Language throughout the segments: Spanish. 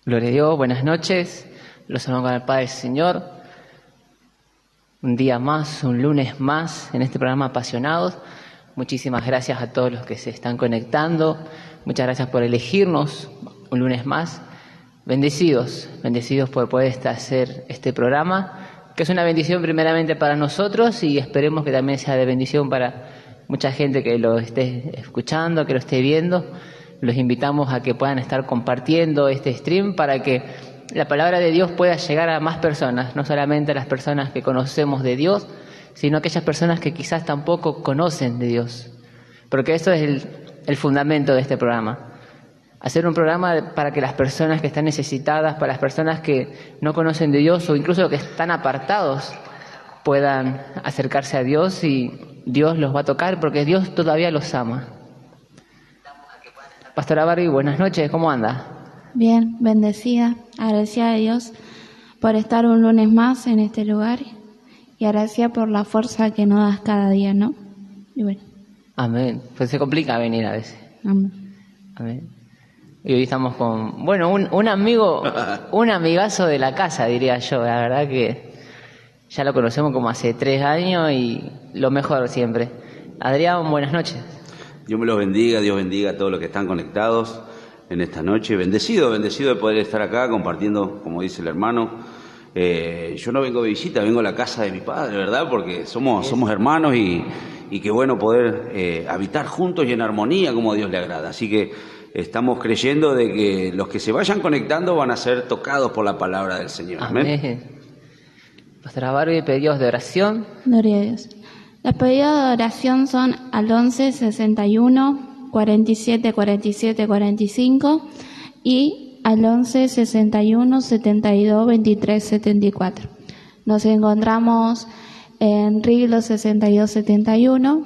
Gloria a Dios, buenas noches. Los saludamos con el Padre Señor. Un día más, un lunes más en este programa Apasionados. Muchísimas gracias a todos los que se están conectando. Muchas gracias por elegirnos un lunes más. Bendecidos por poder hacer este programa, que es una bendición primeramente para nosotros y esperemos que también sea de bendición para mucha gente que lo esté escuchando, que lo esté viendo. Los invitamos a que puedan estar compartiendo este stream para que la palabra de Dios pueda llegar a más personas, no solamente a las personas que conocemos de Dios, sino a aquellas personas que quizás tampoco conocen de Dios. Porque eso es el fundamento de este programa. Hacer un programa para que las personas que están necesitadas, para las personas que no conocen de Dios o incluso que están apartados, puedan acercarse a Dios y Dios los va a tocar porque Dios todavía los ama. Pastora Barbie, buenas noches, ¿cómo anda? Bien, bendecida, agradecida a Dios por estar un lunes más en este lugar y agradecida por la fuerza que nos das cada día, ¿no? Y bueno. Amén, pues se complica venir a veces. Amén. Y hoy estamos con, bueno, un amigo, un amigazo de la casa, diría yo, la verdad que ya lo conocemos como hace 3 años y lo mejor siempre. Adrián, buenas noches. Dios me los bendiga, Dios bendiga a todos los que están conectados en esta noche. Bendecido de poder estar acá compartiendo, como dice el hermano. Yo no vengo de visita, vengo a la casa de mi padre, ¿verdad? Porque somos hermanos y qué bueno poder habitar juntos y en armonía como a Dios le agrada. Así que estamos creyendo de que los que se vayan conectando van a ser tocados por la palabra del Señor. Amén. Pastora Barbie, pedidos de oración. Gloria a Dios. Los pedidos de oración son al 11 61 47 47 45 y al 11 61 72 23 74. Nos encontramos en Riglo 62 71,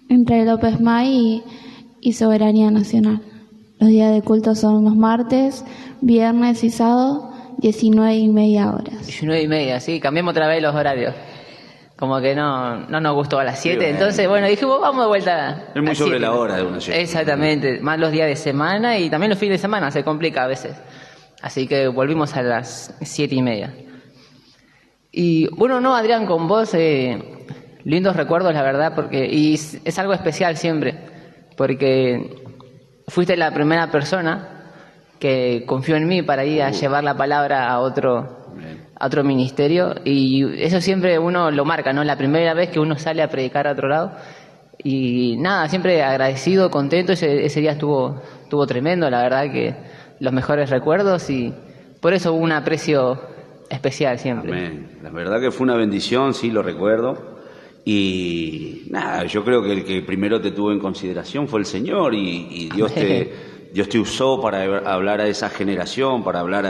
entre López May y Soberanía Nacional. Los días de culto son los martes, viernes y sábado, 19:30 horas. 19:30, sí, cambiemos otra vez los horarios. Como que no nos gustó a las 7, sí, entonces bueno, dijimos vamos de vuelta. Es muy sobre la hora de una 7. Exactamente, más los días de semana y también los fines de semana, se complica a veces. Así que volvimos a las 7:30. Y bueno, no, Adrián, con vos, lindos recuerdos, la verdad, y es algo especial siempre, porque fuiste la primera persona que confió en mí para ir a llevar la palabra a otro ministerio, y eso siempre uno lo marca, ¿no? La primera vez que uno sale a predicar a otro lado, y nada, siempre agradecido, contento. Ese día estuvo tremendo, la verdad que los mejores recuerdos, y por eso hubo un aprecio especial siempre. Amén. La verdad que fue una bendición, sí, lo recuerdo, y nada, yo creo que el que primero te tuvo en consideración fue el Señor, y Dios te usó para hablar a esa generación, para hablar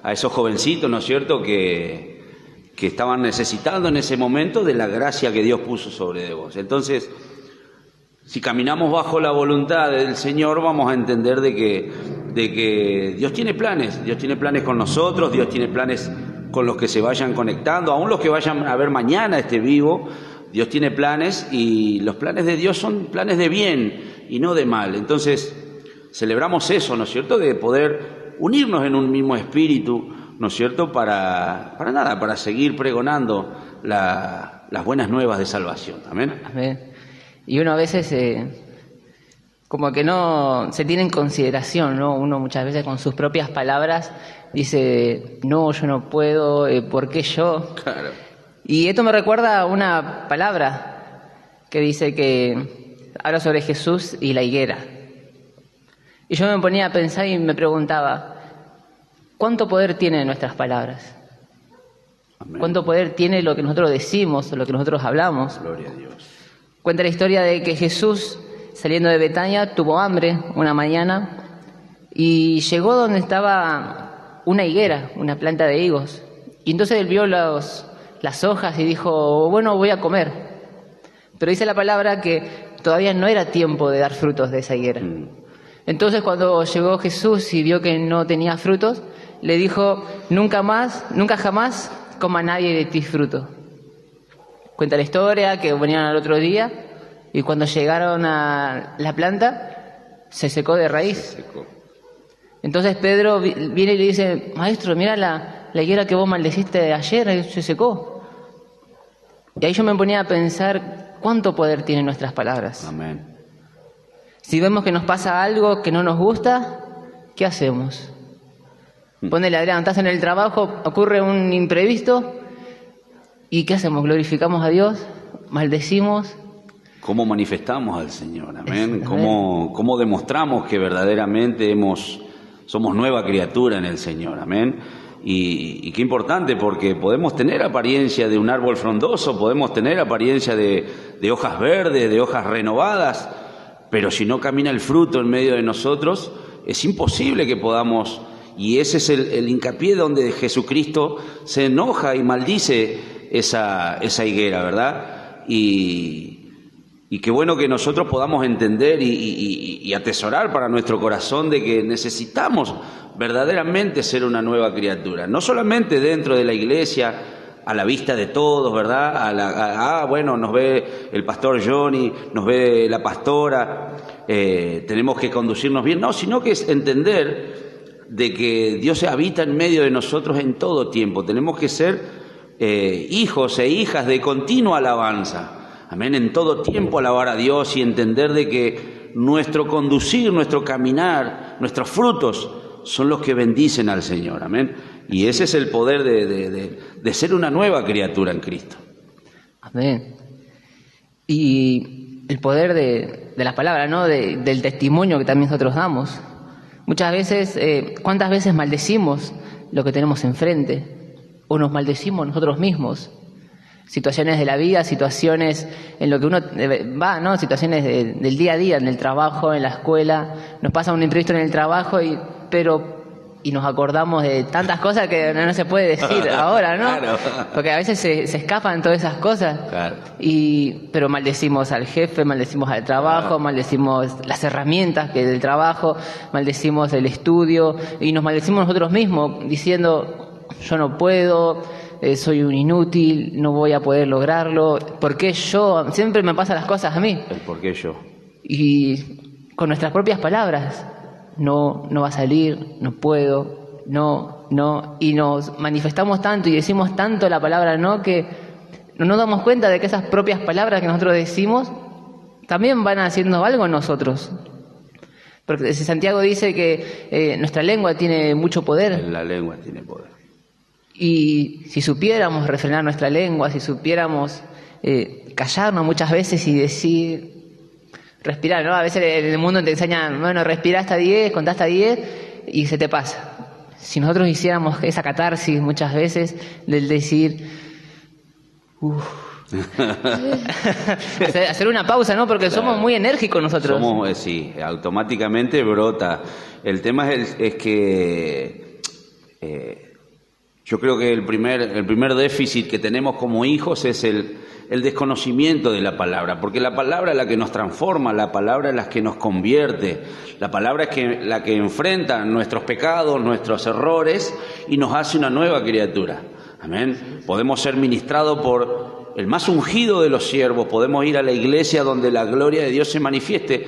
a esos jovencitos, ¿no es cierto?, que estaban necesitando en ese momento de la gracia que Dios puso sobre de vos. Entonces, si caminamos bajo la voluntad del Señor, vamos a entender de que Dios tiene planes con nosotros, Dios tiene planes con los que se vayan conectando, aún los que vayan a ver mañana este vivo. Dios tiene planes, y los planes de Dios son planes de bien y no de mal. Entonces, celebramos eso, ¿no es cierto?, de poder unirnos en un mismo espíritu, ¿no es cierto?, para seguir pregonando las buenas nuevas de salvación. Amén. Amén. Y uno a veces como que no se tiene en consideración, ¿no? Uno muchas veces con sus propias palabras dice, no, yo no puedo, ¿por qué yo? Claro. Y esto me recuerda a una palabra que dice que habla sobre Jesús y la higuera. Y yo me ponía a pensar y me preguntaba, ¿cuánto poder tienen nuestras palabras? Amén. ¿Cuánto poder tiene lo que nosotros decimos, lo que nosotros hablamos? Gloria a Dios. Cuenta la historia de que Jesús, saliendo de Betania, tuvo hambre una mañana y llegó donde estaba una higuera, una planta de higos. Y entonces él vio las hojas y dijo, bueno, voy a comer. Pero dice la palabra que todavía no era tiempo de dar frutos de esa higuera. Entonces cuando llegó Jesús y vio que no tenía frutos, le dijo, nunca jamás coma nadie de ti fruto. Cuenta la historia que venían al otro día y cuando llegaron a la planta se secó de raíz. Entonces Pedro viene y le dice, maestro, mira la higuera que vos maldeciste ayer, se secó. Y ahí yo me ponía a pensar cuánto poder tienen nuestras palabras. Amén. Si vemos que nos pasa algo que no nos gusta, ¿qué hacemos? Ponele, Adrián, estás en el trabajo, ocurre un imprevisto, ¿y qué hacemos? ¿Glorificamos a Dios? ¿Maldecimos? ¿Cómo manifestamos al Señor? Amén. ¿Cómo demostramos que verdaderamente somos nueva criatura en el Señor? Amén. Y qué importante, porque podemos tener apariencia de un árbol frondoso, podemos tener apariencia de hojas verdes, de hojas renovadas, pero si no camina el fruto en medio de nosotros, es imposible que podamos. Y ese es el hincapié donde Jesucristo se enoja y maldice esa higuera, ¿verdad? Y qué bueno que nosotros podamos entender y atesorar para nuestro corazón de que necesitamos verdaderamente ser una nueva criatura. No solamente dentro de la iglesia, a la vista de todos, ¿verdad? Bueno, nos ve el pastor Johnny, nos ve la pastora, tenemos que conducirnos bien. No, sino que es entender de que Dios habita en medio de nosotros en todo tiempo. Tenemos que ser hijos e hijas de continua alabanza. Amén, en todo tiempo alabar a Dios y entender de que nuestro conducir, nuestro caminar, nuestros frutos son los que bendicen al Señor. Amén. Y ese es el poder de ser una nueva criatura en Cristo. Amén. Y el poder de las palabras, ¿no? Del testimonio que también nosotros damos. Muchas veces, ¿cuántas veces maldecimos lo que tenemos enfrente? O nos maldecimos nosotros mismos. Situaciones de la vida, situaciones en lo que uno va, ¿no? Situaciones del día a día, en el trabajo, en la escuela. Nos pasa un imprevisto en el trabajo y nos acordamos de tantas cosas que no se puede decir ahora, ¿no? Claro. Porque a veces se escapan todas esas cosas. Claro. Pero maldecimos al jefe, maldecimos al trabajo, maldecimos las herramientas del trabajo, maldecimos el estudio y nos maldecimos nosotros mismos diciendo, yo no puedo, soy un inútil, no voy a poder lograrlo. ¿Por qué yo? Siempre me pasan las cosas a mí. El por qué yo. Y con nuestras propias palabras, no va a salir, no puedo, no, y nos manifestamos tanto y decimos tanto la palabra no que no nos damos cuenta de que esas propias palabras que nosotros decimos también van haciendo algo en nosotros. Porque Santiago dice que nuestra lengua tiene mucho poder. La lengua tiene poder. Y si supiéramos refrenar nuestra lengua, si supiéramos callarnos muchas veces y decir, respirar, ¿no? A veces en el mundo te enseñan, bueno, respira hasta 10, contá hasta 10 y se te pasa. Si nosotros hiciéramos esa catarsis muchas veces del decir, hacer una pausa, ¿no? Porque somos muy enérgicos nosotros. Sí, automáticamente brota. El tema es que yo creo que el primer déficit que tenemos como hijos es el desconocimiento de la palabra, porque la palabra es la que nos transforma, la palabra es la que nos convierte, la palabra es la que enfrenta nuestros pecados, nuestros errores y nos hace una nueva criatura. Amén. Podemos ser ministrados por el más ungido de los siervos, podemos ir a la iglesia donde la gloria de Dios se manifieste,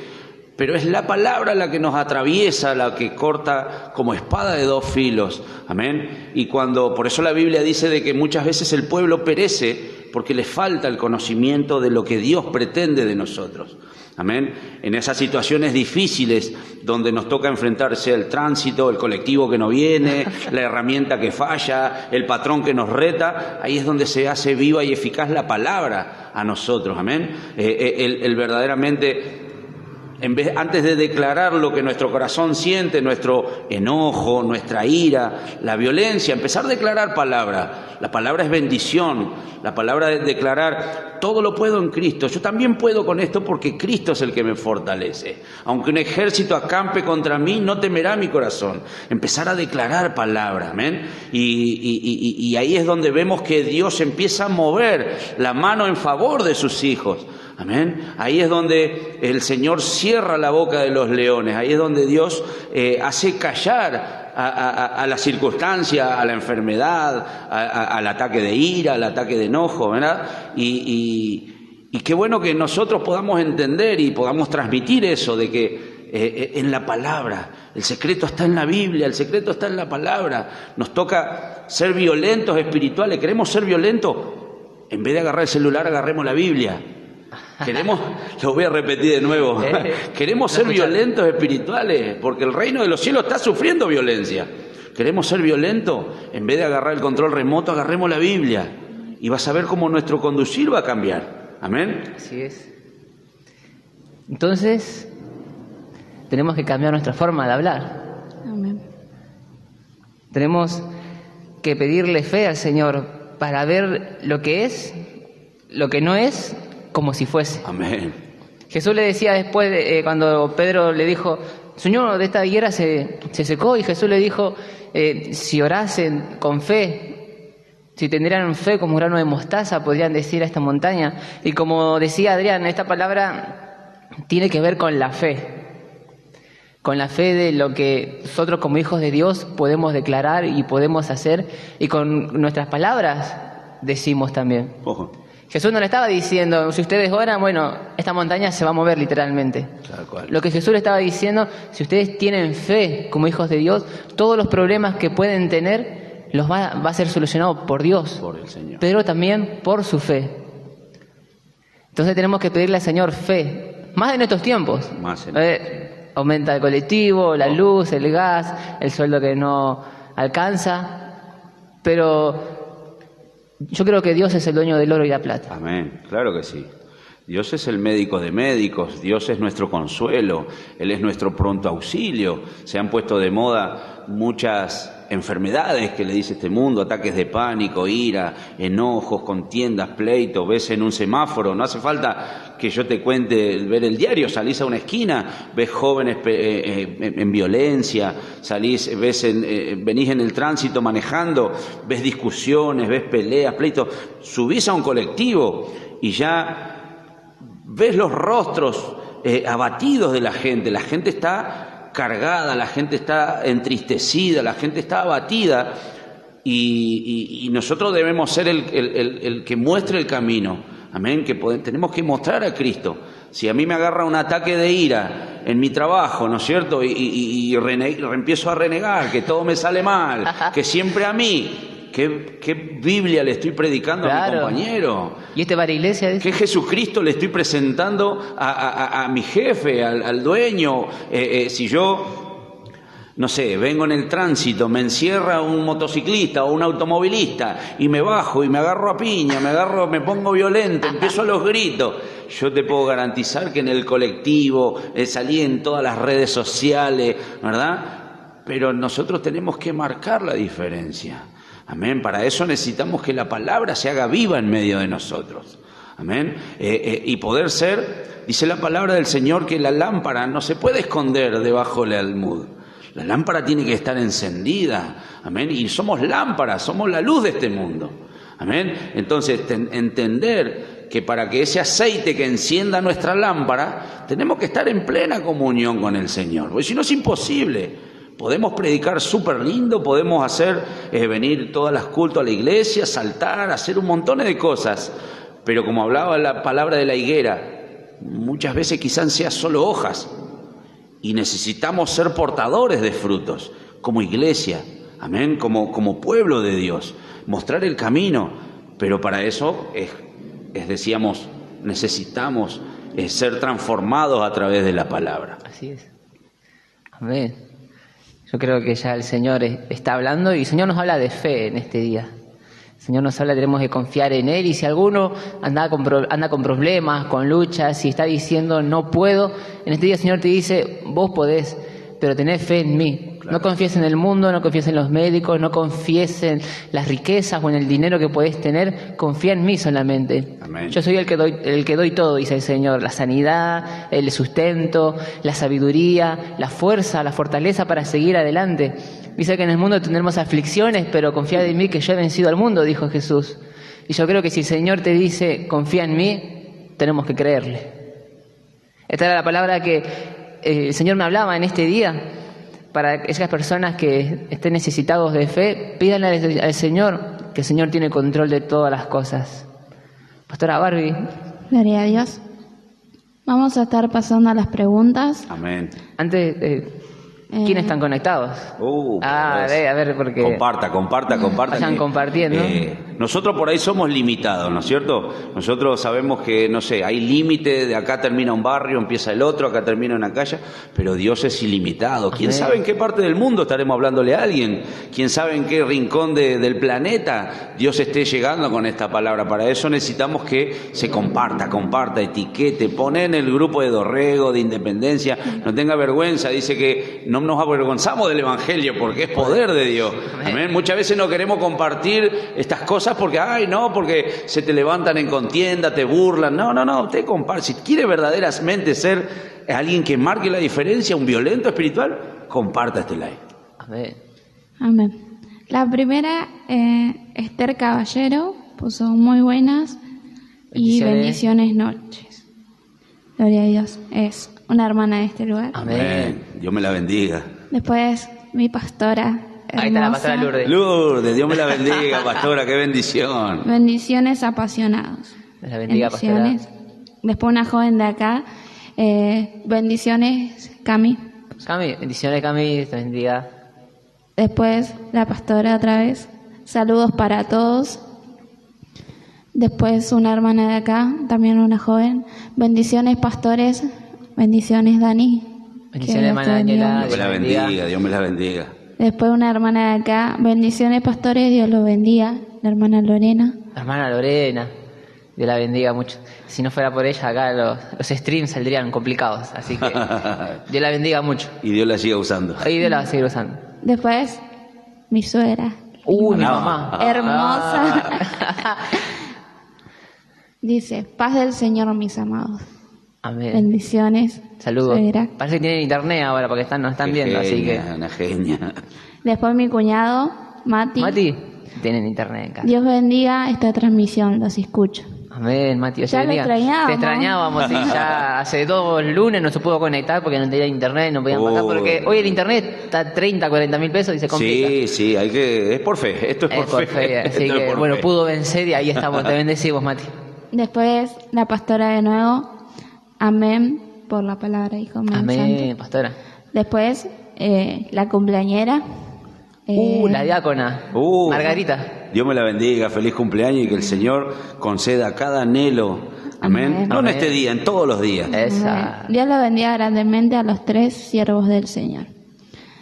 pero es la palabra la que nos atraviesa, la que corta como espada de dos filos. Amén. Y por eso la Biblia dice de que muchas veces el pueblo perece porque le falta el conocimiento de lo que Dios pretende de nosotros. Amén. En esas situaciones difíciles donde nos toca enfrentarse al tránsito, el colectivo que no viene, la herramienta que falla, el patrón que nos reta, ahí es donde se hace viva y eficaz la palabra a nosotros. Amén. El verdaderamente, antes de declarar lo que nuestro corazón siente, nuestro enojo, nuestra ira, la violencia, empezar a declarar palabra. La palabra es bendición, la palabra es declarar, todo lo puedo en Cristo. Yo también puedo con esto porque Cristo es el que me fortalece. Aunque un ejército acampe contra mí, no temerá mi corazón. Empezar a declarar palabra, amén. Y ahí es donde vemos que Dios empieza a mover la mano en favor de sus hijos. Amén. Ahí es donde el Señor cierra la boca de los leones. Ahí es donde Dios hace callar a la circunstancia, a la enfermedad, al ataque de ira, al ataque de enojo, ¿verdad? Y qué bueno que nosotros podamos entender y podamos transmitir eso, de que en la palabra. El secreto está en la Biblia, el secreto está en la palabra. Nos toca ser violentos espirituales. ¿Queremos ser violentos? En vez de agarrar el celular, agarremos la Biblia. Queremos, lo voy a repetir de nuevo, queremos ser violentos espirituales, porque el reino de los cielos está sufriendo violencia. Queremos ser violentos, en vez de agarrar el control remoto, agarremos la Biblia. Y vas a ver cómo nuestro conducir va a cambiar. Amén. Así es. Entonces, tenemos que cambiar nuestra forma de hablar. Amén. Tenemos que pedirle fe al Señor para ver lo que es, lo que no es, como si fuese. Amén. Jesús le decía después, cuando Pedro le dijo, Señor, de esta higuera se secó, y Jesús le dijo, si orasen con fe, si tendrían fe como un grano de mostaza, podrían decir a esta montaña. Y como decía Adrián, esta palabra tiene que ver con la fe de lo que nosotros como hijos de Dios podemos declarar y podemos hacer, y con nuestras palabras decimos también. Ojo. Jesús no le estaba diciendo, si ustedes oran, bueno, esta montaña se va a mover literalmente. Tal cual. Lo que Jesús le estaba diciendo, si ustedes tienen fe como hijos de Dios, todos los problemas que pueden tener los va a ser solucionado por Dios, Por el Señor. pero también por su fe. Entonces tenemos que pedirle al Señor fe, más en estos tiempos. Más en Aumenta el colectivo, la luz, el gas, el sueldo que no alcanza, pero yo creo que Dios es el dueño del oro y la plata. Amén, claro que sí. Dios es el médico de médicos, Dios es nuestro consuelo, Él es nuestro pronto auxilio. Se han puesto de moda muchas enfermedades que le dice este mundo, ataques de pánico, ira, enojos, contiendas, pleitos. Ves en un semáforo, no hace falta que yo te cuente ver el diario, salís a una esquina, ves jóvenes en violencia, venís en el tránsito manejando, ves discusiones, ves peleas, pleitos, subís a un colectivo y ya ves los rostros abatidos de la gente está cargada, la gente está entristecida, la gente está abatida, y nosotros debemos ser el que muestre el camino. Amén, que tenemos que mostrar a Cristo. Si a mí me agarra un ataque de ira en mi trabajo, ¿no es cierto? Y empiezo a renegar, que todo me sale mal, que siempre a mí. ¿Qué Biblia le estoy predicando a mi compañero? ¿Y este va a la iglesia? ¿Qué Jesucristo le estoy presentando a mi jefe, al dueño? Si yo, no sé, vengo en el tránsito, me encierra un motociclista o un automovilista y me bajo y me agarro a piña, me pongo violento, empiezo a los gritos. Yo te puedo garantizar que en el colectivo, salí en todas las redes sociales, ¿verdad? Pero nosotros tenemos que marcar la diferencia. Amén. Para eso necesitamos que la palabra se haga viva en medio de nosotros. Amén. Y poder ser, dice la palabra del Señor, que la lámpara no se puede esconder debajo del almud. La lámpara tiene que estar encendida. Amén. Y somos lámparas, somos la luz de este mundo. Amén. Entonces, entender que para que ese aceite que encienda nuestra lámpara, tenemos que estar en plena comunión con el Señor. Porque si no es imposible. Podemos predicar súper lindo, podemos hacer venir todas las cultos a la iglesia, saltar, hacer un montón de cosas. Pero como hablaba la palabra de la higuera, muchas veces quizás sean solo hojas. Y necesitamos ser portadores de frutos, como iglesia, amén, como pueblo de Dios. Mostrar el camino, pero para eso, decíamos, necesitamos ser transformados a través de la palabra. Así es. Amén. Yo creo que ya el Señor está hablando y el Señor nos habla de fe en este día. El Señor nos habla, tenemos que confiar en Él, y si alguno anda con problemas, con luchas, y está diciendo no puedo, en este día el Señor te dice, vos podés, pero tenés fe en mí. Claro. No confíes en el mundo, no confíes en los médicos, no confíes en las riquezas o en el dinero que podés tener, confía en mí solamente. Amén. Yo soy el que doy todo, dice el Señor, la sanidad, el sustento, la sabiduría, la fuerza, la fortaleza para seguir adelante. Dice que en el mundo tendremos aflicciones, pero confía en mí que yo he vencido al mundo, dijo Jesús. Y yo creo que si el Señor te dice, confía en mí, tenemos que creerle. Esta era la palabra que el Señor me hablaba en este día. Para esas personas que estén necesitados de fe, pídanle al Señor, que el Señor tiene control de todas las cosas. Pastora Barbie. Gloria a Dios. Vamos a estar pasando a las preguntas. Amén. Antes, ¿quiénes están conectados? A ver, porque... Comparta. Vayan compartiendo. Nosotros por ahí somos limitados, ¿no es cierto? Nosotros sabemos que, no sé, hay límite, de acá termina un barrio, empieza el otro, acá termina una calle, pero Dios es ilimitado. ¿Quién sabe en qué parte del mundo estaremos hablándole a alguien? ¿Quién sabe en qué rincón del planeta Dios esté llegando con esta palabra? Para eso necesitamos que se comparta, etiquete, pone en el grupo de Dorrego, de Independencia, no tenga vergüenza, dice que no nos avergonzamos del Evangelio porque es poder de Dios. Amén. Muchas veces no queremos compartir estas cosas porque, porque se te levantan en contienda, te burlan. No, usted comparte. Si quiere verdaderamente ser alguien que marque la diferencia, un violento espiritual, comparta este live. Amén. La primera, Esther Caballero, puso muy buenas y bendiciones noches. Gloria a Dios. Es una hermana de este lugar. Amén. Dios me la bendiga. Después, mi pastora hermosa. Ahí está la pastora Lourdes. Lourdes, Dios me la bendiga, pastora, qué bendición. Bendiciones apasionados. La bendiga, bendiciones. Pastora. Después una joven de acá. Bendiciones, Cami. Bendiciones, Cami, te bendiga. Después la pastora otra vez. Saludos para todos. Después una hermana de acá, también una joven. Bendiciones, pastores. Bendiciones, Dani. Bendiciones, hermana Daniela. Dios me la bendiga, Dios me la bendiga. Después una hermana de acá. Bendiciones, pastores, Dios los bendiga. La hermana Lorena. La hermana Lorena. Dios la bendiga mucho. Si no fuera por ella, acá los streams saldrían complicados. Así que Dios la bendiga mucho. Y Dios la siga usando. Y Dios la va a seguir usando. Después, mi suegra. Mi mamá. Hermosa. Dice, paz del Señor, mis amados. Amén. Bendiciones. Saludos. Suegra. Parece que tienen internet ahora porque nos están viendo, así que... Una genia. Después mi cuñado, Mati. Tienen internet en casa. Dios bendiga esta transmisión, los escucho. Amén, Mati. Ya lo extrañábamos. Te extrañábamos y ya hace 2 lunes no se pudo conectar porque no tenía internet, no podían pasar porque hoy el internet está 30, 40 mil pesos y se complica. Sí, es por fe, esto es por fe. Así que bueno, pudo vencer y ahí estamos, te bendecimos, Mati. Después la pastora de nuevo, amén por la palabra, hijo mío. Amén, santo. pastora. Después la cumpleañera. La diácona, Margarita. Dios me la bendiga, feliz cumpleaños y que el Señor conceda cada anhelo. Amén. No en este día, en todos los días. Esa. Dios la bendiga grandemente a los 3 siervos del Señor.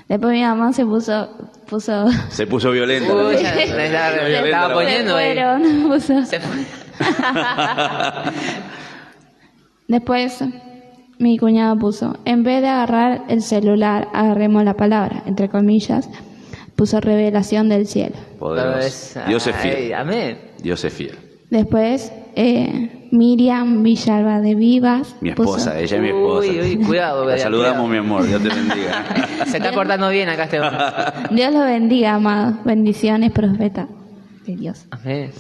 Después mi mamá se puso violenta. Se estaba poniendo ahí. Se fue. Después mi cuñado puso, en vez de agarrar el celular, agarremos la palabra, entre comillas, puso revelación del cielo. Poderoso. Dios es fiel. Amén. Dios es fiel. Después Miriam Villalba de Vivas. Mi esposa, ella es mi esposa. Uy, cuidado. La saludamos, mi amor, Dios te bendiga. Se está cortando bien acá este hombre. Dios lo bendiga, amados. Bendiciones, profeta de Dios. Amén.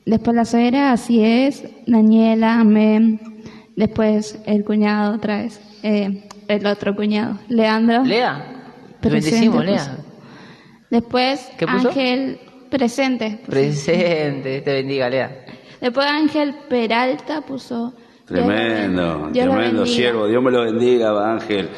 Después la suegra, así es. Daniela, amén. Después el cuñado otra vez. El otro cuñado, Leandro. Lea. Te bendecimos, Lea. Después ¿Qué puso? Ángel, presente. Presente, te bendiga, Lea. Después Ángel Peralta puso... Tremendo siervo. Dios me lo bendiga, Ángel,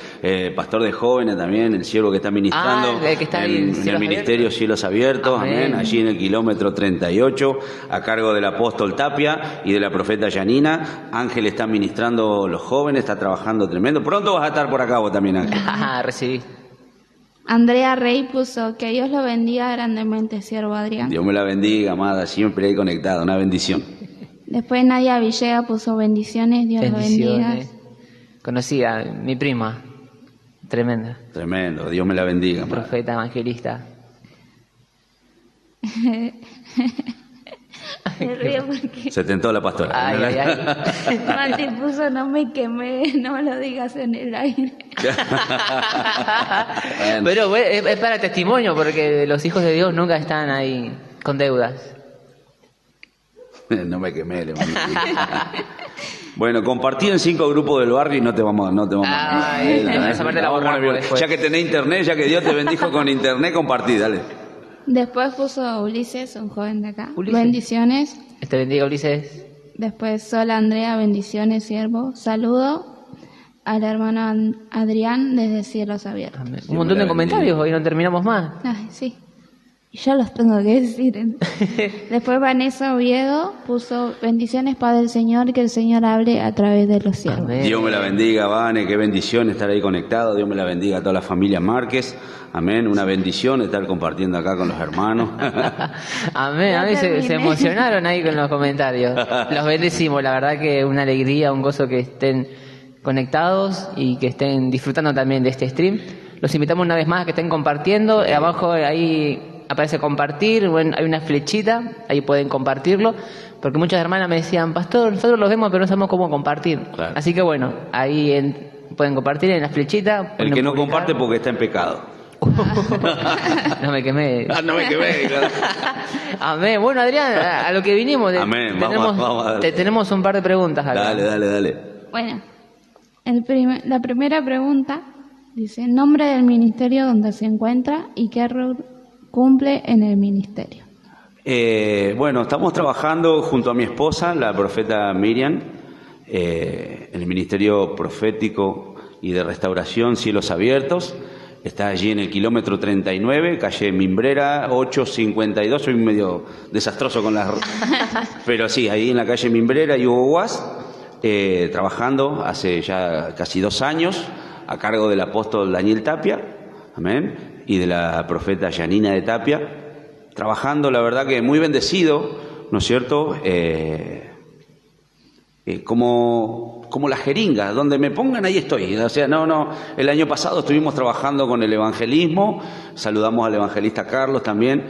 pastor de jóvenes también, el siervo que está ministrando que está en el ministerio Cielos Abiertos, amén, allí en el kilómetro 38, a cargo del apóstol Tapia y de la profeta Yanina. Ángel está ministrando los jóvenes, está trabajando tremendo. Pronto vas a estar por acá vos también, Ángel. Recibí. Andrea Rey puso, que Dios lo bendiga grandemente, siervo Adrián. Dios me la bendiga, amada, siempre ahí conectada, una bendición. Después Nadia Villega puso bendiciones, Dios lo bendiga. Conocida, mi prima, tremenda. Tremendo, Dios me la bendiga. Profeta, evangelista. Me río porque... Se tentó la pastora. Ay. Mati puso, no me quemé, no me lo digas en el aire. Pero es para testimonio, porque los hijos de Dios nunca están ahí con deudas. No me quemé, Bueno, compartí en 5 grupos del barrio y no te vamos esa parte la borramos después. Ya que tenés internet, ya que Dios te bendijo con internet, compartí, dale. Después puso Ulises, un joven de acá. Ulises. Bendiciones. Te bendiga, Ulises. Después Sol Andrea, bendiciones, siervo. Saludo al hermano Adrián desde Cielos Abiertos. Amén. Un montón de comentarios, hoy no terminamos más. Ay, sí. Y yo los tengo que decir. Después Vanessa Oviedo puso bendiciones Padre del Señor, que el Señor hable a través de los siervos. Amén. Dios me la bendiga, Vane, qué bendición estar ahí conectado. Dios me la bendiga a toda la familia Márquez. Amén, una bendición estar compartiendo acá con los hermanos. Amén, a mí se emocionaron ahí con los comentarios. Los bendecimos, la verdad que una alegría, un gozo que estén conectados y que estén disfrutando también de este stream. Los invitamos una vez más a que estén compartiendo. Abajo ahí aparece compartir, bueno, hay una flechita, ahí pueden compartirlo, porque muchas hermanas me decían, pastor, nosotros los vemos pero no sabemos cómo compartir. Claro. Así que bueno, ahí pueden compartir en la flechita. El que no comparte porque está en pecado. No me quemé. No me quemé, claro. Amén. Bueno, Adrián, a lo que vinimos. Amén. Vamos tenemos un par de preguntas acá. Dale. Bueno, la primera pregunta dice, nombre del ministerio donde se encuentra y qué rol cumple en el ministerio. Bueno, estamos trabajando junto a mi esposa, la profeta Miriam, en el Ministerio Profético y de Restauración Cielos Abiertos. Está allí en el kilómetro 39, calle Mimbrera, 852. Soy medio desastroso con las... Pero sí, ahí en la calle Mimbrera y Hugo Guas, trabajando hace ya casi 2 años, a cargo del apóstol Daniel Tapia, amén, y de la profeta Yanina de Tapia, trabajando, la verdad que muy bendecido, ¿no es cierto?, como la jeringa, donde me pongan ahí estoy. O sea, el año pasado estuvimos trabajando con el evangelismo, saludamos al evangelista Carlos también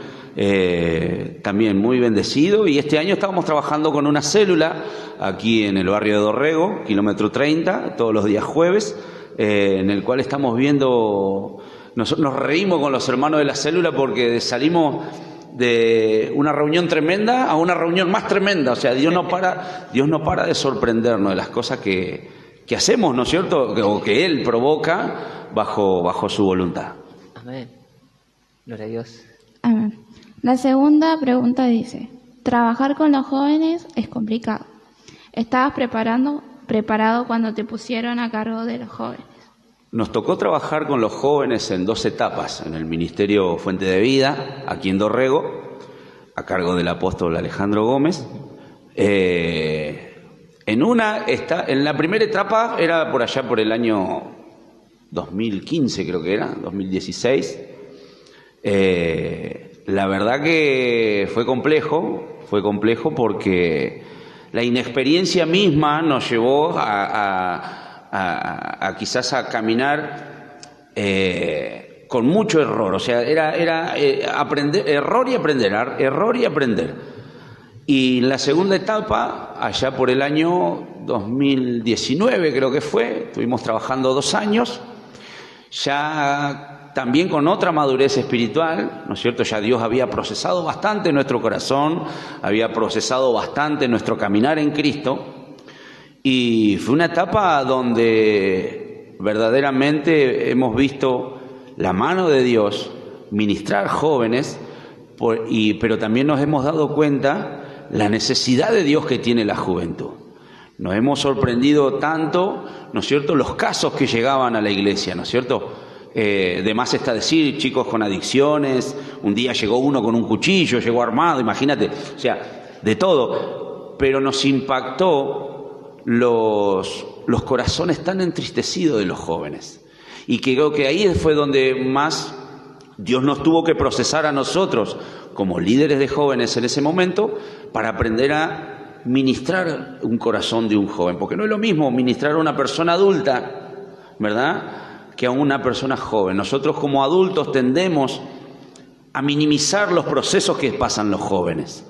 muy bendecido, y este año estábamos trabajando con una célula aquí en el barrio de Dorrego, kilómetro 30, todos los días jueves, en el cual estamos viendo, nos reímos con los hermanos de la célula porque salimos de una reunión tremenda a una reunión más tremenda. O sea, Dios no para de sorprendernos de las cosas que hacemos, ¿no es cierto? O que Él provoca bajo su voluntad. Amén. Gloria a Dios. Amén. La segunda pregunta dice, trabajar con los jóvenes es complicado. ¿Estabas preparado cuando te pusieron a cargo de los jóvenes? Nos tocó trabajar con los jóvenes en 2 etapas, en el Ministerio Fuente de Vida, aquí en Dorrego, a cargo del apóstol Alejandro Gómez. En la primera etapa era por allá por el año 2015, creo que era, 2016. La verdad que fue complejo porque la inexperiencia misma nos llevó a quizás a caminar con mucho error. O sea, era aprender, error y aprender. Y en la segunda etapa, allá por el año 2019 creo que fue, estuvimos trabajando 2 años, ya también con otra madurez espiritual, ¿no es cierto? Ya Dios había procesado bastante nuestro corazón, había procesado bastante nuestro caminar en Cristo. Y fue una etapa donde verdaderamente hemos visto la mano de Dios ministrar jóvenes, pero también nos hemos dado cuenta la necesidad de Dios que tiene la juventud. Nos hemos sorprendido tanto, ¿no es cierto?, los casos que llegaban a la iglesia, ¿no es cierto? De más está decir, chicos con adicciones, un día llegó uno con un cuchillo, llegó armado, imagínate, o sea, de todo, pero nos impactó los corazones tan entristecidos de los jóvenes, y creo que ahí fue donde más Dios nos tuvo que procesar a nosotros como líderes de jóvenes en ese momento para aprender a ministrar un corazón de un joven, porque no es lo mismo ministrar a una persona adulta, ¿verdad?, que a una persona joven. Nosotros como adultos tendemos a minimizar los procesos que pasan los jóvenes,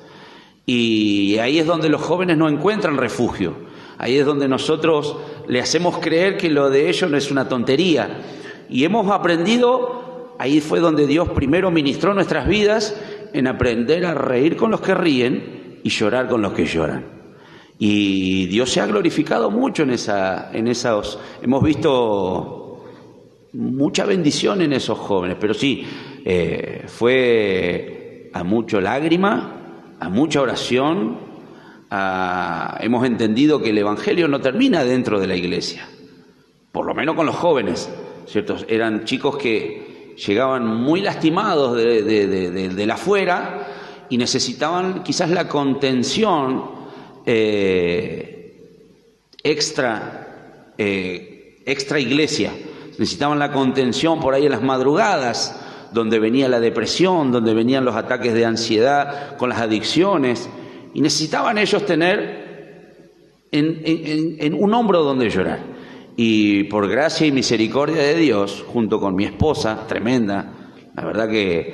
y ahí es donde los jóvenes no encuentran refugio. Ahí es donde nosotros le hacemos creer que lo de ellos no es una tontería. Y hemos aprendido, ahí fue donde Dios primero ministró nuestras vidas, en aprender a reír con los que ríen y llorar con los que lloran. Y Dios se ha glorificado mucho en esos. Hemos visto mucha bendición en esos jóvenes, pero sí, fue a mucha lágrima, a mucha oración, hemos entendido que el Evangelio no termina dentro de la iglesia, por lo menos con los jóvenes, ¿cierto? Eran chicos que llegaban muy lastimados de la afuera y necesitaban quizás la contención extra iglesia. Necesitaban la contención por ahí en las madrugadas, donde venía la depresión, donde venían los ataques de ansiedad con las adicciones, y necesitaban ellos tener en un hombro donde llorar. Y por gracia y misericordia de Dios, junto con mi esposa, tremenda, la verdad que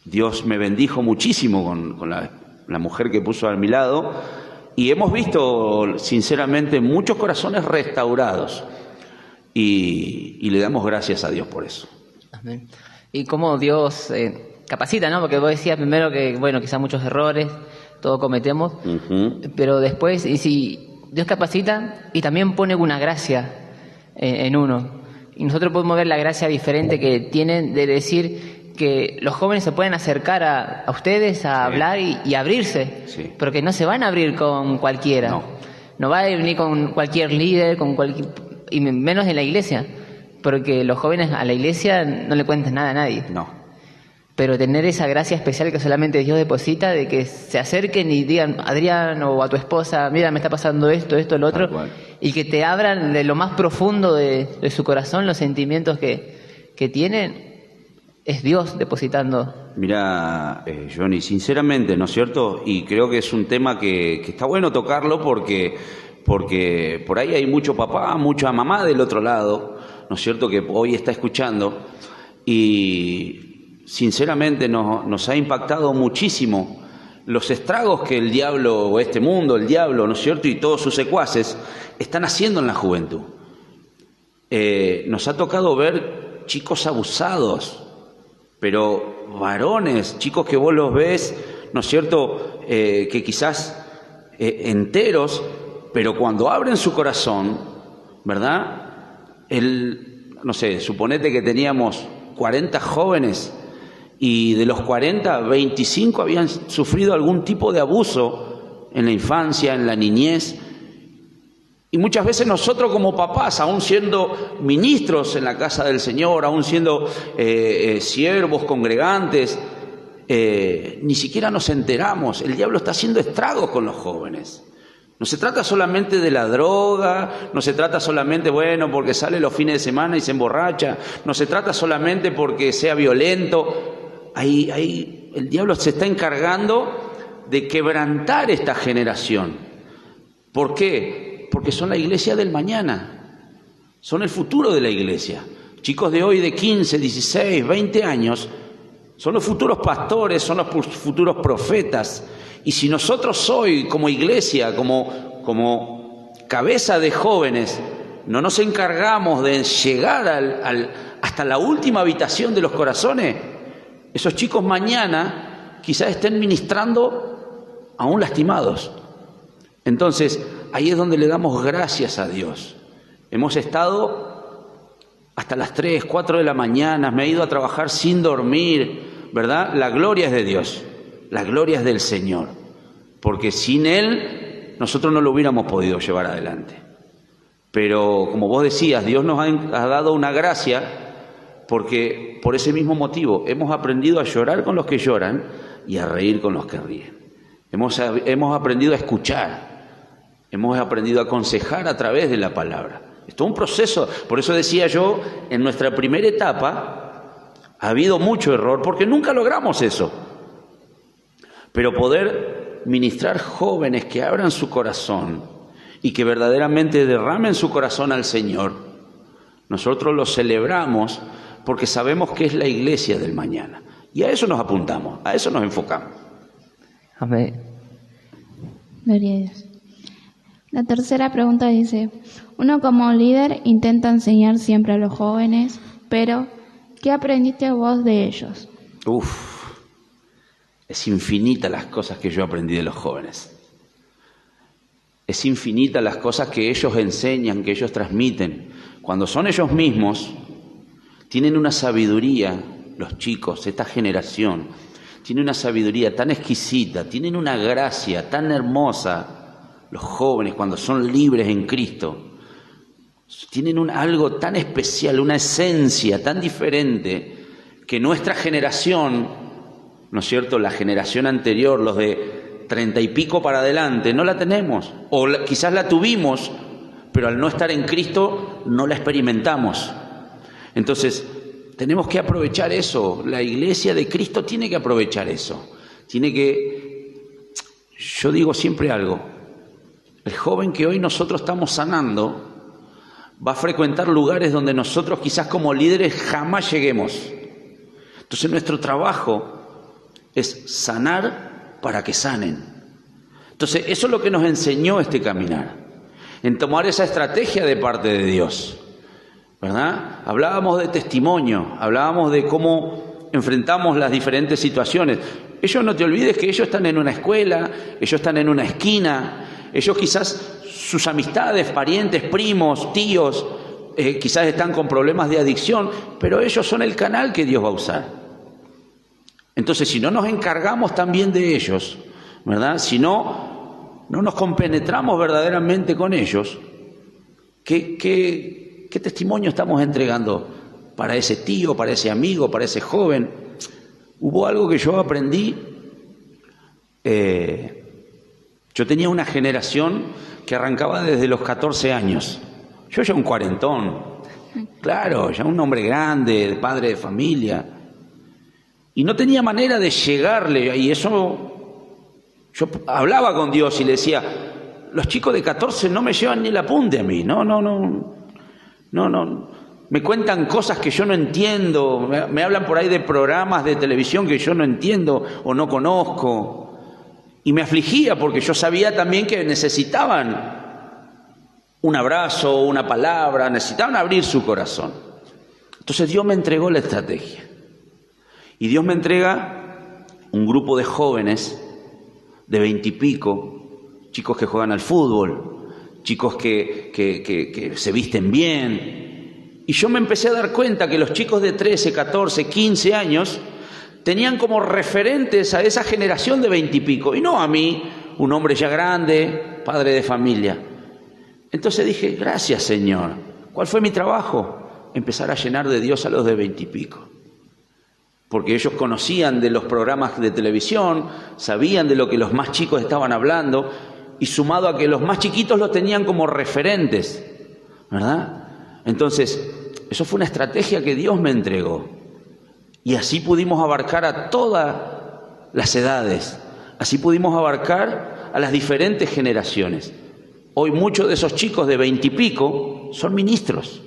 Dios me bendijo muchísimo con la mujer que puso a mi lado, y hemos visto sinceramente muchos corazones restaurados, y le damos gracias a Dios por eso. Amén. Y cómo Dios capacita, ¿no? Porque vos decías primero que, bueno, quizás muchos errores, todos cometemos, pero después, y si Dios capacita y también pone una gracia en uno, y nosotros podemos ver la gracia diferente que tienen de decir que los jóvenes se pueden acercar a ustedes a hablar y abrirse, porque no se van a abrir con cualquiera, no va a venir con cualquier líder, y menos en la iglesia, porque los jóvenes a la iglesia no le cuentan nada a nadie. Pero tener esa gracia especial que solamente Dios deposita, de que se acerquen y digan, Adrián, o a tu esposa, mira, me está pasando esto, lo otro, y que te abran de lo más profundo de su corazón los sentimientos que tienen, es Dios depositando. Mira, Johnny, sinceramente, ¿no es cierto? Y creo que es un tema que está bueno tocarlo porque por ahí hay mucho papá, mucha mamá del otro lado, ¿no es cierto?, que hoy está escuchando, y sinceramente nos ha impactado muchísimo los estragos que el diablo, o este mundo, el diablo, ¿no es cierto?, y todos sus secuaces están haciendo en la juventud. Nos ha tocado ver chicos abusados, pero varones, chicos que vos los ves, ¿no es cierto?, que quizás enteros, pero cuando abren su corazón, ¿verdad?, no sé, suponete que teníamos 40 jóvenes y de los 40, 25 habían sufrido algún tipo de abuso en la infancia, en la niñez. Y muchas veces nosotros como papás, aún siendo ministros en la casa del Señor, aún siendo siervos, congregantes, ni siquiera nos enteramos. El diablo está haciendo estragos con los jóvenes. No se trata solamente de la droga, no se trata solamente, bueno, porque sale los fines de semana y se emborracha, no se trata solamente porque sea violento. El diablo se está encargando de quebrantar esta generación. ¿Por qué? Porque son la iglesia del mañana, son el futuro de la iglesia. Chicos de hoy de 15, 16, 20 años son los futuros pastores, son los futuros profetas. Y si nosotros hoy, como iglesia, como cabeza de jóvenes, no nos encargamos de llegar hasta la última habitación de los corazones, esos chicos mañana quizás estén ministrando aún lastimados. Entonces, ahí es donde le damos gracias a Dios. Hemos estado hasta las 3, 4 de la mañana, me he ido a trabajar sin dormir, ¿verdad? La gloria es de Dios. La gloria es del Señor, porque sin Él nosotros no lo hubiéramos podido llevar adelante. Pero como vos decías, Dios nos ha dado una gracia, porque por ese mismo motivo hemos aprendido a llorar con los que lloran y a reír con los que ríen. Hemos aprendido a escuchar, hemos aprendido a aconsejar a través de la palabra. Es todo un proceso. Por eso decía yo, en nuestra primera etapa ha habido mucho error, porque nunca logramos eso. Pero poder ministrar jóvenes que abran su corazón y que verdaderamente derramen su corazón al Señor, nosotros lo celebramos porque sabemos que es la iglesia del mañana. Y a eso nos apuntamos, a eso nos enfocamos. Amén. Gloria a Dios. La tercera pregunta dice, uno como líder intenta enseñar siempre a los jóvenes, pero ¿qué aprendiste vos de ellos? Es infinita las cosas que yo aprendí de los jóvenes. Es infinita las cosas que ellos enseñan, que ellos transmiten. Cuando son ellos mismos, tienen una sabiduría, los chicos, esta generación, tiene una sabiduría tan exquisita, tienen una gracia tan hermosa, los jóvenes cuando son libres en Cristo, tienen algo tan especial, una esencia tan diferente que nuestra generación, ¿no es cierto?, la generación anterior, los de 30 y pico para adelante, no la tenemos, o quizás la tuvimos, pero al no estar en Cristo no la experimentamos. Entonces, tenemos que aprovechar eso. La iglesia de Cristo tiene que aprovechar eso. Yo digo siempre algo, el joven que hoy nosotros estamos sanando va a frecuentar lugares donde nosotros quizás como líderes jamás lleguemos. Entonces nuestro trabajo es sanar para que sanen. Entonces eso es lo que nos enseñó este caminar, en tomar esa estrategia de parte de Dios, ¿verdad? Hablábamos de testimonio, hablábamos de cómo enfrentamos las diferentes situaciones. Ellos, no te olvides que ellos están en una escuela, ellos están en una esquina, ellos quizás sus amistades, parientes, primos, tíos, quizás están con problemas de adicción, pero ellos son el canal que Dios va a usar. Entonces, si no nos encargamos también de ellos, ¿verdad? Si no nos compenetramos verdaderamente con ellos, ¿qué testimonio estamos entregando para ese tío, para ese amigo, para ese joven? Hubo algo que yo aprendí. Yo tenía una generación que arrancaba desde los 14 años. Yo ya un cuarentón, claro, ya un hombre grande, padre de familia. Y no tenía manera de llegarle, y eso, yo hablaba con Dios y le decía, los chicos de 14 no me llevan ni el apunte a mí, no, me cuentan cosas que yo no entiendo, me hablan por ahí de programas de televisión que yo no entiendo o no conozco. Y me afligía porque yo sabía también que necesitaban un abrazo, una palabra, necesitaban abrir su corazón. Entonces Dios me entregó la estrategia. Y Dios me entrega un grupo de jóvenes de 20 y pico, chicos que juegan al fútbol, chicos que se visten bien. Y yo me empecé a dar cuenta que los chicos de 13, 14, 15 años tenían como referentes a esa generación de 20 y pico, y no a mí, un hombre ya grande, padre de familia. Entonces dije, gracias Señor. ¿Cuál fue mi trabajo? Empezar a llenar de Dios a los de 20 y pico. Porque ellos conocían de los programas de televisión, sabían de lo que los más chicos estaban hablando, y sumado a que los más chiquitos los tenían como referentes, ¿verdad? Entonces, eso fue una estrategia que Dios me entregó. Y así pudimos abarcar a todas las edades, así pudimos abarcar a las diferentes generaciones. Hoy muchos de esos chicos de 20 y pico son ministros.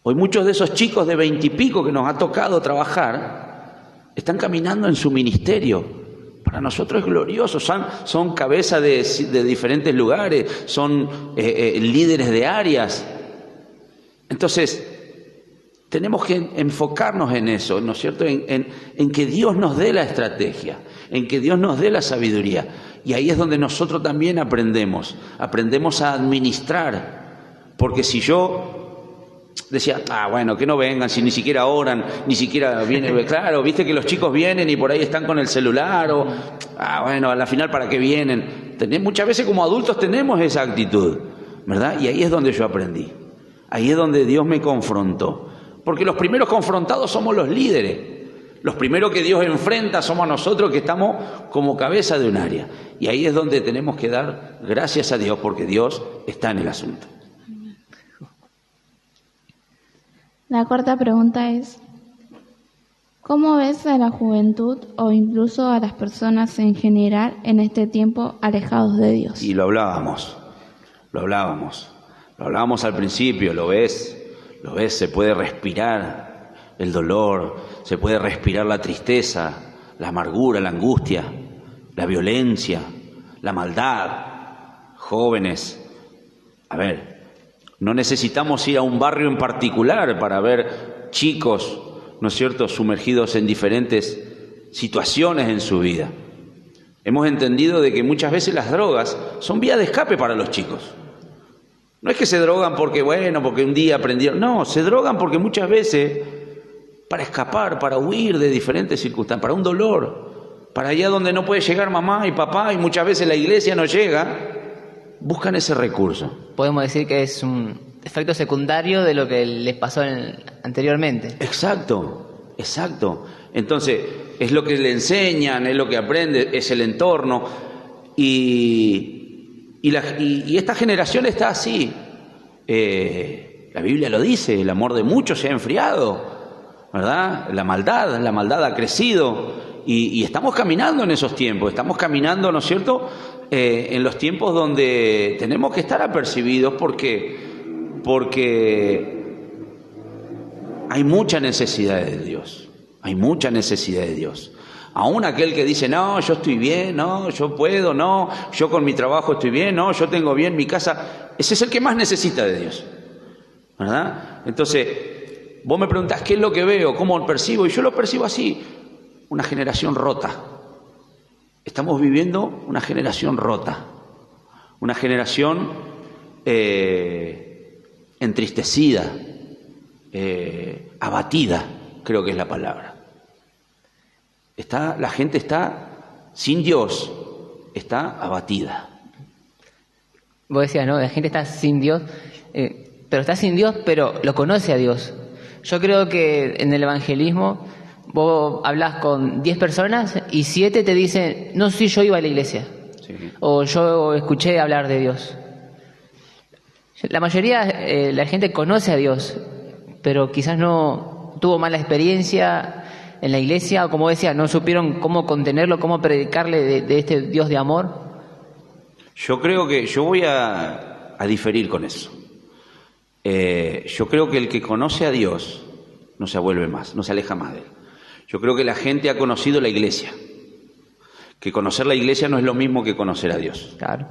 Hoy muchos de esos chicos de 20 y pico que nos ha tocado trabajar están caminando en su ministerio. Para nosotros es glorioso, son cabezas de diferentes lugares, son líderes de áreas. Entonces, tenemos que enfocarnos en eso, ¿no es cierto? En que Dios nos dé la estrategia, en que Dios nos dé la sabiduría. Y ahí es donde nosotros también aprendemos a administrar. Porque si yo decía, bueno, que no vengan, si ni siquiera oran, ni siquiera vienen, claro, viste que los chicos vienen y por ahí están con el celular, o, bueno, a la final, ¿para qué vienen? Muchas veces como adultos tenemos esa actitud, ¿verdad? Y ahí es donde yo aprendí, ahí es donde Dios me confrontó. Porque los primeros confrontados somos los líderes. Los primeros que Dios enfrenta somos nosotros que estamos como cabeza de un área. Y ahí es donde tenemos que dar gracias a Dios porque Dios está en el asunto. La cuarta pregunta es, ¿cómo ves a la juventud o incluso a las personas en general en este tiempo alejados de Dios? Y lo hablábamos al principio, lo ves, se puede respirar el dolor, se puede respirar la tristeza, la amargura, la angustia, la violencia, la maldad. Jóvenes, no necesitamos ir a un barrio en particular para ver chicos, ¿no es cierto?, sumergidos en diferentes situaciones en su vida. Hemos entendido de que muchas veces las drogas son vía de escape para los chicos. No es que se drogan porque un día aprendieron. No, se drogan porque muchas veces para escapar, para huir de diferentes circunstancias, para un dolor, para allá donde no puede llegar mamá y papá y muchas veces la iglesia no llega, buscan ese recurso. Podemos decir que es un efecto secundario de lo que les pasó anteriormente. Exacto, exacto. Entonces, es lo que le enseñan, es lo que aprende, es el entorno. Y esta generación está así. La Biblia lo dice, el amor de muchos se ha enfriado, ¿verdad? La maldad ha crecido y estamos caminando en esos tiempos, estamos caminando, ¿no es cierto?, en los tiempos donde tenemos que estar apercibidos porque hay mucha necesidad de Dios, hay mucha necesidad de Dios. Aún aquel que dice, no, yo estoy bien, no, yo puedo, no, yo con mi trabajo estoy bien, no, yo tengo bien mi casa, ese es el que más necesita de Dios, ¿verdad? Entonces, vos me preguntás qué es lo que veo, cómo lo percibo, y yo lo percibo así, una generación rota. Estamos viviendo una generación rota, una generación entristecida, abatida, creo que es la palabra. La gente está sin Dios, está abatida. Vos decías, ¿no? La gente está sin Dios, pero está sin Dios, pero lo conoce a Dios. Yo creo que en el evangelismo vos hablas con 10 personas y 7 te dicen, no, sí, yo iba a la iglesia. Sí. O yo escuché hablar de Dios. La mayoría, la gente conoce a Dios, pero quizás no tuvo mala experiencia en la iglesia, o como decía, no supieron cómo contenerlo, cómo predicarle de este Dios de amor. Yo creo que yo voy a diferir con eso. Yo creo que el que conoce a Dios no se vuelve más, no se aleja más de él. Yo creo que la gente ha conocido la iglesia, que conocer la iglesia no es lo mismo que conocer a Dios. Claro.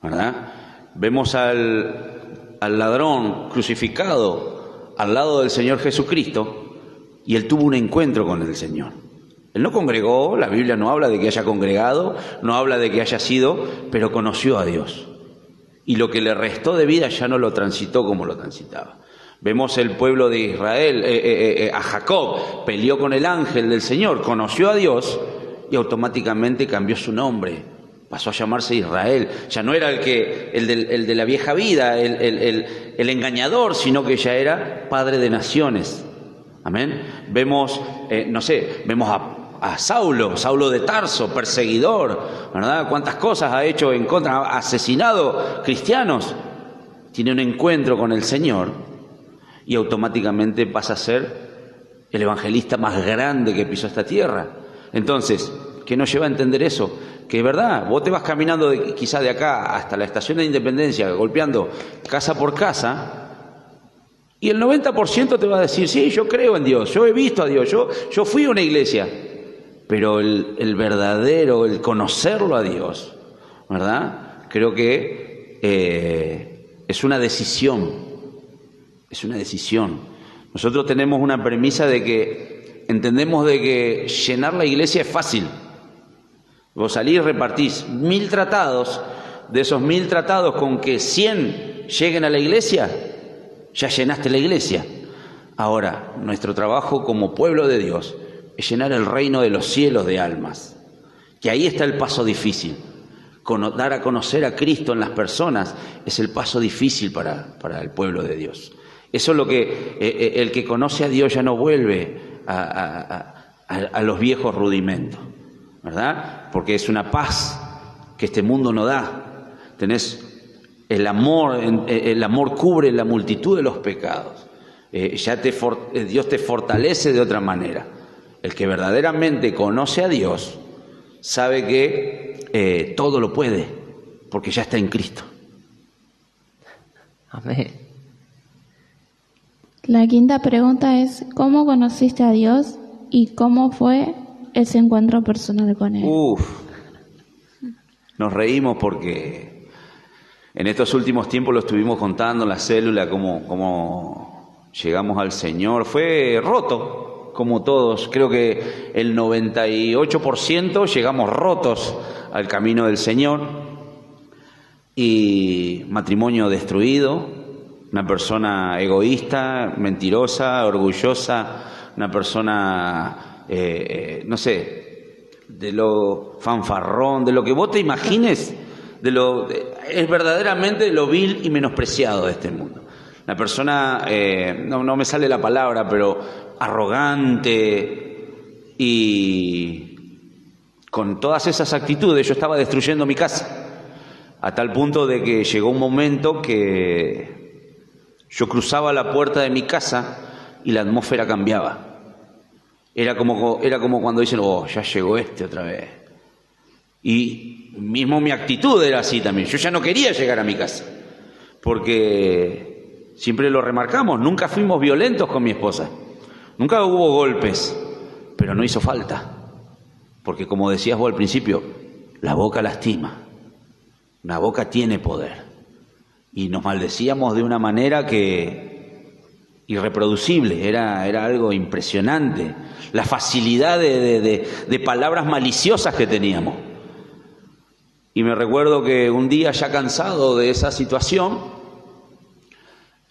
¿Verdad? Vemos al ladrón crucificado al lado del Señor Jesucristo y él tuvo un encuentro con el Señor. Él no congregó, la Biblia no habla de que haya congregado, no habla de que haya sido, pero conoció a Dios. Y lo que le restó de vida ya no lo transitó como lo transitaba. Vemos el pueblo de Israel, a Jacob, peleó con el ángel del Señor, conoció a Dios y automáticamente cambió su nombre, pasó a llamarse Israel. Ya no era el de la vieja vida, el engañador, sino que ya era padre de naciones. Amén. Vemos, vemos a Saulo de Tarso, perseguidor, ¿verdad? Cuántas cosas ha hecho en contra, ha asesinado cristianos. Tiene un encuentro con el Señor y automáticamente pasa a ser el evangelista más grande que pisó esta tierra. Entonces, ¿qué nos lleva a entender eso? Que es verdad, vos te vas caminando quizá de acá hasta la estación de Independencia, golpeando casa por casa, y el 90% te va a decir, sí, yo creo en Dios, yo he visto a Dios, yo fui a una iglesia. Pero el verdadero, el conocerlo a Dios, ¿verdad? Creo que es una decisión. Es una decisión. Nosotros tenemos una premisa de que entendemos de que llenar la iglesia es fácil. Vos salís, repartís 1000 tratados, de esos 1000 tratados con que 100 lleguen a la iglesia, ya llenaste la iglesia. Ahora, nuestro trabajo como pueblo de Dios es llenar el reino de los cielos de almas, que ahí está el paso difícil. Dar a conocer a Cristo en las personas es el paso difícil para el pueblo de Dios. Eso es lo que el que conoce a Dios ya no vuelve a los viejos rudimentos, ¿verdad? Porque es una paz que este mundo no da. Tenés el amor cubre la multitud de los pecados. Dios te fortalece de otra manera. El que verdaderamente conoce a Dios sabe que todo lo puede, porque ya está en Cristo. Amén. La quinta pregunta es, ¿cómo conociste a Dios y cómo fue ese encuentro personal con Él? Nos reímos porque en estos últimos tiempos lo estuvimos contando en la célula, cómo llegamos al Señor. Fue roto, como todos. Creo que el 98% llegamos rotos al camino del Señor. Y matrimonio destruido. Una persona egoísta, mentirosa, orgullosa, una persona, no sé, de lo fanfarrón, de lo que vos te imagines, es verdaderamente lo vil y menospreciado de este mundo. Una persona, no me sale la palabra, pero arrogante y con todas esas actitudes. Yo estaba destruyendo mi casa, a tal punto de que llegó un momento que yo cruzaba la puerta de mi casa y la atmósfera cambiaba. Era como cuando dicen, oh, ya llegó este otra vez. Y mismo mi actitud era así también. Yo ya no quería llegar a mi casa, porque siempre lo remarcamos, nunca fuimos violentos con mi esposa, nunca hubo golpes, pero no hizo falta, porque como decías vos al principio, la boca lastima, la boca tiene poder, y nos maldecíamos de una manera que irreproducible, era algo impresionante, la facilidad de palabras maliciosas que teníamos. Y me recuerdo que un día, ya cansado de esa situación,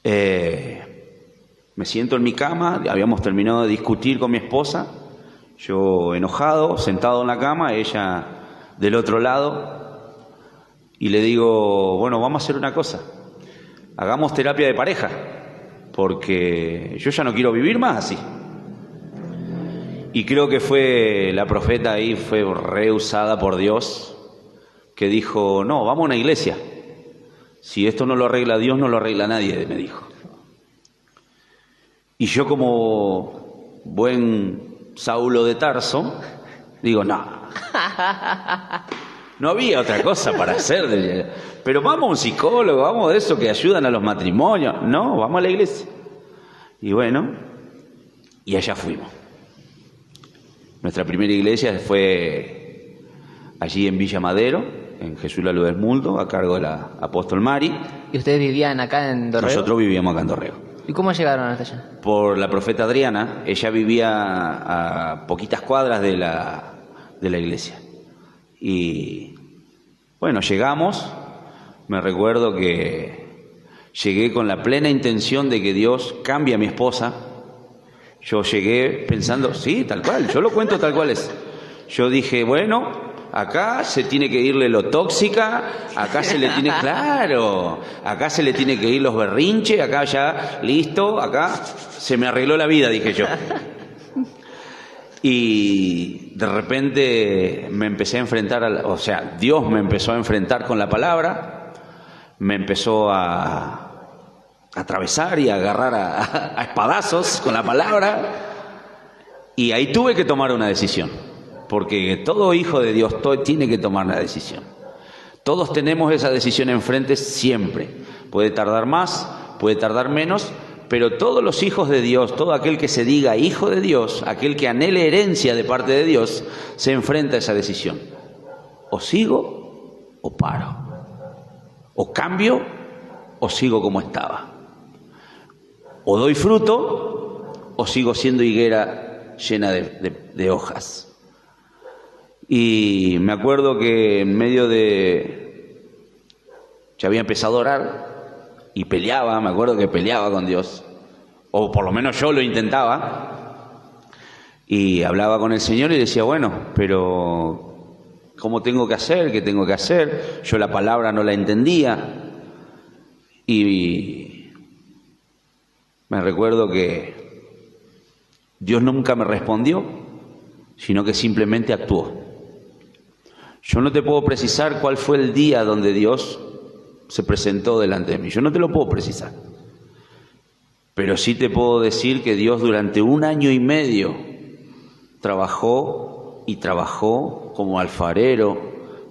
me siento en mi cama, habíamos terminado de discutir con mi esposa, yo enojado, sentado en la cama, ella del otro lado, y le digo, bueno, vamos a hacer una cosa, hagamos terapia de pareja, porque yo ya no quiero vivir más así. Y creo que fue la profeta ahí, fue reusada por Dios, que dijo, no, vamos a una iglesia. Si esto no lo arregla Dios, no lo arregla nadie, me dijo. Y yo, como buen Saulo de Tarso, digo, no había otra cosa para hacer. Pero vamos a un psicólogo, vamos a eso que ayudan a los matrimonios. No, vamos a la iglesia. Y bueno, y allá fuimos. Nuestra primera iglesia fue allí en Villa Madero, en Jesús la Luz del Mundo, a cargo de la apóstol Mari. ¿Y ustedes vivían acá en Dorrego? Nosotros vivíamos acá en Dorrego. ¿Y cómo llegaron hasta allá? Por la profeta Adriana. Ella vivía a poquitas cuadras de la iglesia. Y bueno, llegamos. Me recuerdo que llegué con la plena intención de que Dios cambie a mi esposa. Yo llegué pensando, sí, tal cual, yo lo cuento tal cual es. Yo dije, bueno, acá se tiene que irle lo tóxica, acá se le tiene, claro, acá se le tiene que ir los berrinches, acá ya, listo, acá se me arregló la vida, dije yo. Y de repente me empecé a enfrentar, Dios me empezó a enfrentar con la palabra, me empezó a atravesar y a agarrar a espadazos con la palabra, y ahí tuve que tomar una decisión. Porque todo hijo de Dios tiene que tomar la decisión. Todos tenemos esa decisión enfrente siempre. Puede tardar más, puede tardar menos, pero todos los hijos de Dios, todo aquel que se diga hijo de Dios, aquel que anhele herencia de parte de Dios, se enfrenta a esa decisión. O sigo o paro. O cambio o sigo como estaba. O doy fruto o sigo siendo higuera llena de hojas. Y me acuerdo que en medio ya había empezado a orar y peleaba, me acuerdo que peleaba con Dios, o por lo menos yo lo intentaba, y hablaba con el Señor y decía, bueno, pero ¿cómo tengo que hacer? ¿Qué tengo que hacer? Yo la palabra no la entendía, y me recuerdo que Dios nunca me respondió, sino que simplemente actuó. Yo no te puedo precisar cuál fue el día donde Dios se presentó delante de mí. Yo no te lo puedo precisar. Pero sí te puedo decir que Dios durante 1 año y medio trabajó y trabajó como alfarero,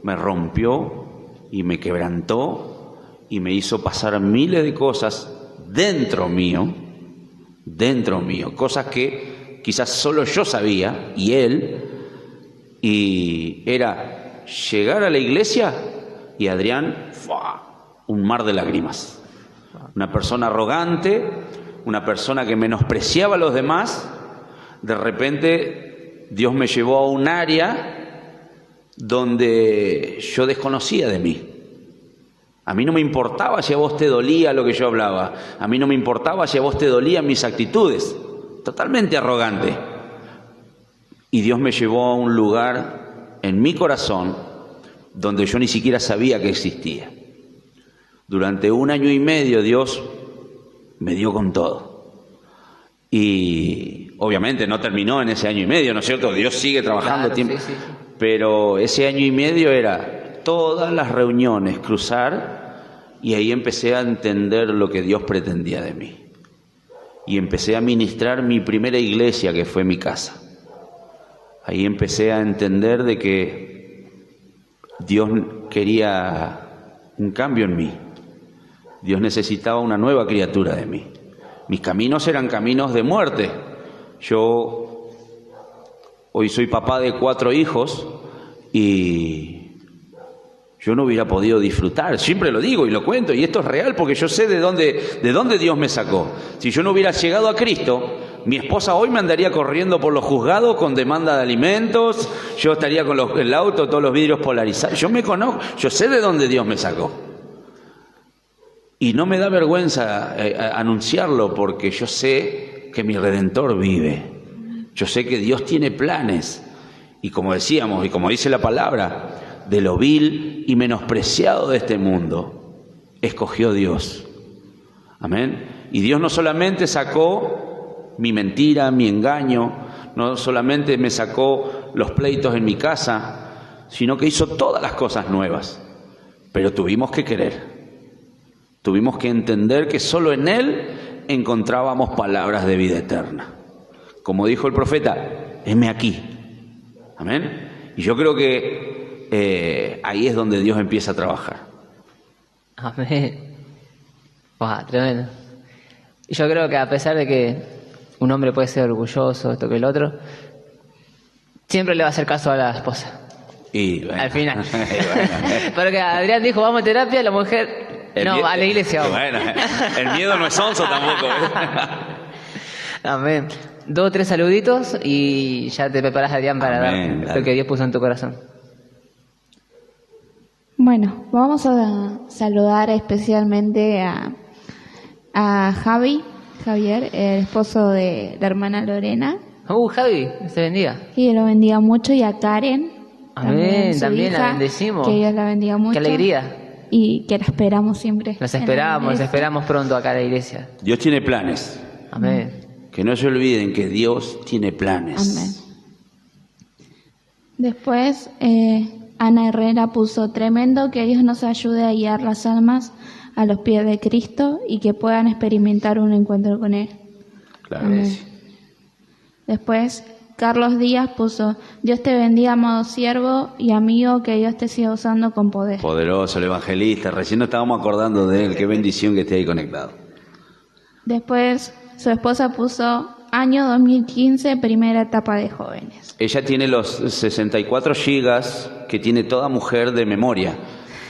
me rompió y me quebrantó y me hizo pasar miles de cosas dentro mío, cosas que quizás solo yo sabía y Él, y era llegar a la iglesia y Adrián, un mar de lágrimas. Una persona arrogante, una persona que menospreciaba a los demás. De repente Dios me llevó a un área donde yo desconocía de mí. A mí no me importaba si a vos te dolía lo que yo hablaba. A mí no me importaba si a vos te dolían mis actitudes. totalmente arrogante. Y Dios me llevó a un lugar en mi corazón donde yo ni siquiera sabía que existía. Durante 1 año y medio Dios me dio con todo. Y obviamente no terminó en ese año y medio, ¿no es cierto? Dios sigue trabajando. Claro, sí. Pero ese año y medio era todas las reuniones, cruzar, y ahí empecé a entender lo que Dios pretendía de mí. Y empecé a ministrar mi primera iglesia, que fue mi casa. Ahí empecé a entender de que Dios quería un cambio en mí. Dios necesitaba una nueva criatura de mí. Mis caminos eran caminos de muerte. Yo hoy soy papá de 4 hijos y yo no hubiera podido disfrutar. Siempre lo digo y lo cuento, y esto es real porque yo sé de dónde Dios me sacó. Si yo no hubiera llegado a Cristo, mi esposa hoy me andaría corriendo por los juzgados con demanda de alimentos, yo estaría con el auto, todos los vidrios polarizados. Yo me conozco, yo sé de dónde Dios me sacó. Y no me da vergüenza anunciarlo porque yo sé que mi Redentor vive. Yo sé que Dios tiene planes. Y como decíamos, y como dice la palabra, de lo vil y menospreciado de este mundo, escogió Dios. Amén. Y Dios no solamente sacó mi mentira, mi engaño, no solamente me sacó los pleitos en mi casa, sino que hizo todas las cosas nuevas. Pero tuvimos que querer. Tuvimos que entender que solo en Él encontrábamos palabras de vida eterna. Como dijo el profeta, heme aquí. Amén. Y yo creo que ahí es donde Dios empieza a trabajar. Amén. Wow, tremendo. Y yo creo que a pesar de que un hombre puede ser orgulloso, esto que el otro, siempre le va a hacer caso a la esposa. Y bueno, al final. Bueno. Porque Adrián dijo, vamos a terapia, la mujer... No, a la iglesia vamos. Bueno, el miedo no es onzo tampoco. Amén. 2 o 3 saluditos y ya te preparas, Adrián, para dar lo que Dios puso en tu corazón. Bueno, vamos a saludar especialmente a Javier, el esposo de la hermana Lorena. Javi, se bendiga. Que Dios lo bendiga mucho, y a Karen. Amén, también hija, la bendecimos. Que Dios la bendiga mucho. Qué alegría. Y que la esperamos siempre. Los esperamos pronto acá a la iglesia. Dios tiene planes. Amén. Que no se olviden que Dios tiene planes. Amén. Después, Ana Herrera puso: tremendo que Dios nos ayude a guiar las almas a los pies de Cristo y que puedan experimentar un encuentro con Él. Claro que sí. Después, Carlos Díaz puso: Dios te bendiga, amado siervo y amigo, que Dios te siga usando con poder. Poderoso, el evangelista. Recién nos estábamos acordando de él. Qué bendición que esté ahí conectado. Después, su esposa puso: año 2015, primera etapa de jóvenes. Ella tiene los 64 gigas que tiene toda mujer de memoria.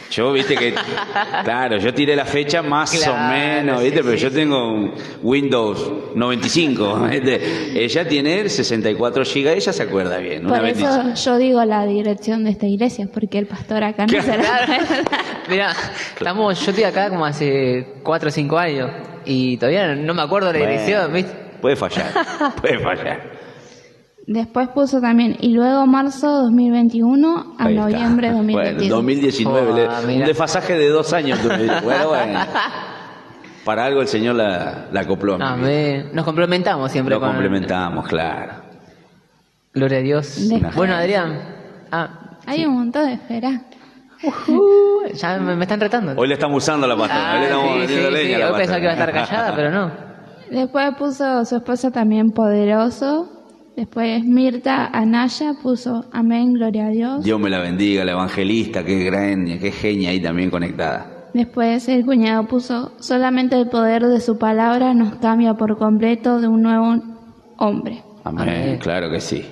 Yo, viste que, claro, yo tiré la fecha más o menos, viste, pero yo tengo un Windows 95, ¿viste? Ella tiene 64 gigas, ella se acuerda bien. Por eso yo digo la dirección de esta iglesia, porque el pastor acá no se la... Mirá, yo estoy acá como hace 4 o 5 años y todavía no me acuerdo la dirección, ¿viste? Puede fallar. Después puso también: y luego marzo 2021 a noviembre 2022. Bueno, 2019, un desfasaje de 2 años. Bueno. Para algo el Señor la acopló. Amén. Nos complementamos siempre. Nos complementamos, claro. Gloria a Dios. Bueno, Adrián. Hay un montón de espera. Ya me están retando. Hoy le estamos usando la pastora. Hoy le estamos metiendo leña a la Hoy pensaba que iba a estar callada, pero no. Después puso su esposa también: poderoso. Después Mirta Anaya puso: amén, gloria a Dios. Dios me la bendiga, la evangelista, qué gran, qué genia ahí también conectada. Después el cuñado puso: solamente el poder de su palabra nos cambia por completo de un nuevo hombre. Amén. Claro que sí.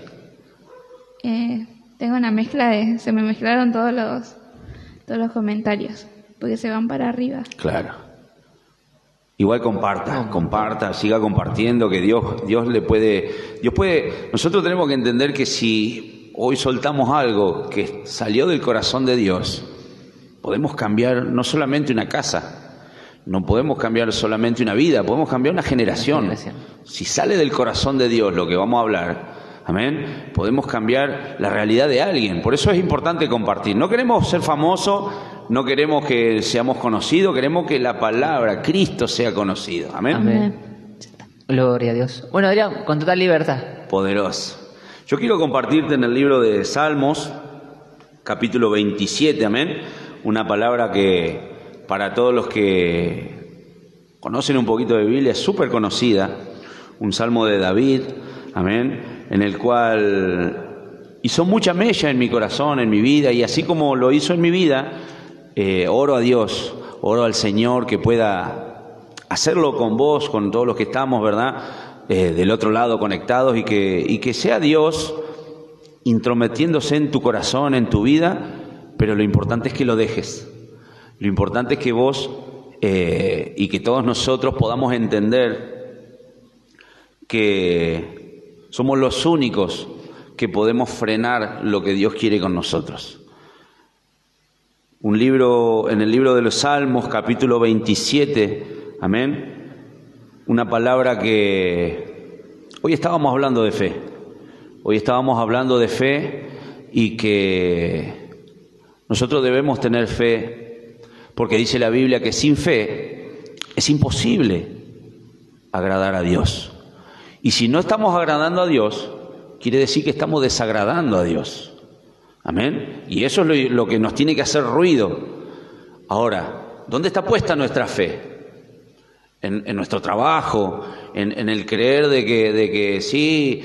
Tengo una mezcla se me mezclaron todos los comentarios, porque se van para arriba. Claro. Igual comparta, siga compartiendo, que Dios puede, nosotros tenemos que entender que si hoy soltamos algo que salió del corazón de Dios, podemos cambiar no solamente una casa. No podemos cambiar solamente una vida, podemos cambiar una generación. Si sale del corazón de Dios lo que vamos a hablar, amén, podemos cambiar la realidad de alguien. Por eso es importante compartir. No queremos ser famosos, no queremos que seamos conocidos, queremos que la palabra, Cristo, sea conocido. Amén. Amén. Gloria a Dios. Bueno, Adrián, con total libertad. Poderoso. Yo quiero compartirte en el libro de Salmos, capítulo 27, amén. Una palabra que para todos los que conocen un poquito de Biblia es súper conocida. Un salmo de David, amén, en el cual hizo mucha mella en mi corazón, en mi vida, y así como lo hizo en mi vida, oro a Dios, oro al Señor que pueda hacerlo con vos, con todos los que estamos, ¿verdad?, del otro lado conectados, y que sea Dios intrometiéndose en tu corazón, en tu vida, pero lo importante es que lo dejes. Lo importante es que vos y que todos nosotros podamos entender que somos los únicos que podemos frenar lo que Dios quiere con nosotros. En el libro de los Salmos, capítulo 27, amén, una palabra que hoy estábamos hablando de fe. Hoy estábamos hablando de fe y que nosotros debemos tener fe, porque dice la Biblia que sin fe es imposible agradar a Dios. Y si no estamos agradando a Dios, quiere decir que estamos desagradando a Dios. Amén. Y eso es lo que nos tiene que hacer ruido. Ahora, ¿dónde está puesta nuestra fe? En nuestro trabajo, en el creer de que sí,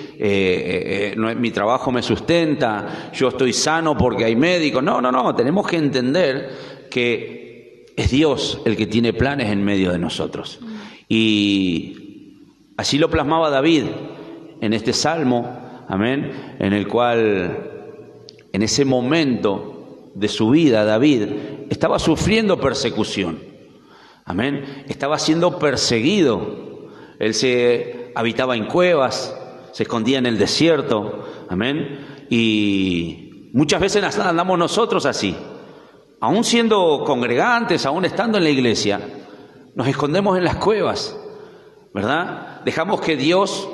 mi trabajo me sustenta, yo estoy sano porque hay médicos. No, tenemos que entender que es Dios el que tiene planes en medio de nosotros. Y así lo plasmaba David en este salmo, amén, en el cual en ese momento de su vida David estaba sufriendo persecución. Amén. Estaba siendo perseguido. Él se habitaba en cuevas, se escondía en el desierto. Amén. Y muchas veces andamos nosotros así. Aún siendo congregantes, aún estando en la iglesia, nos escondemos en las cuevas, ¿verdad? Dejamos que Dios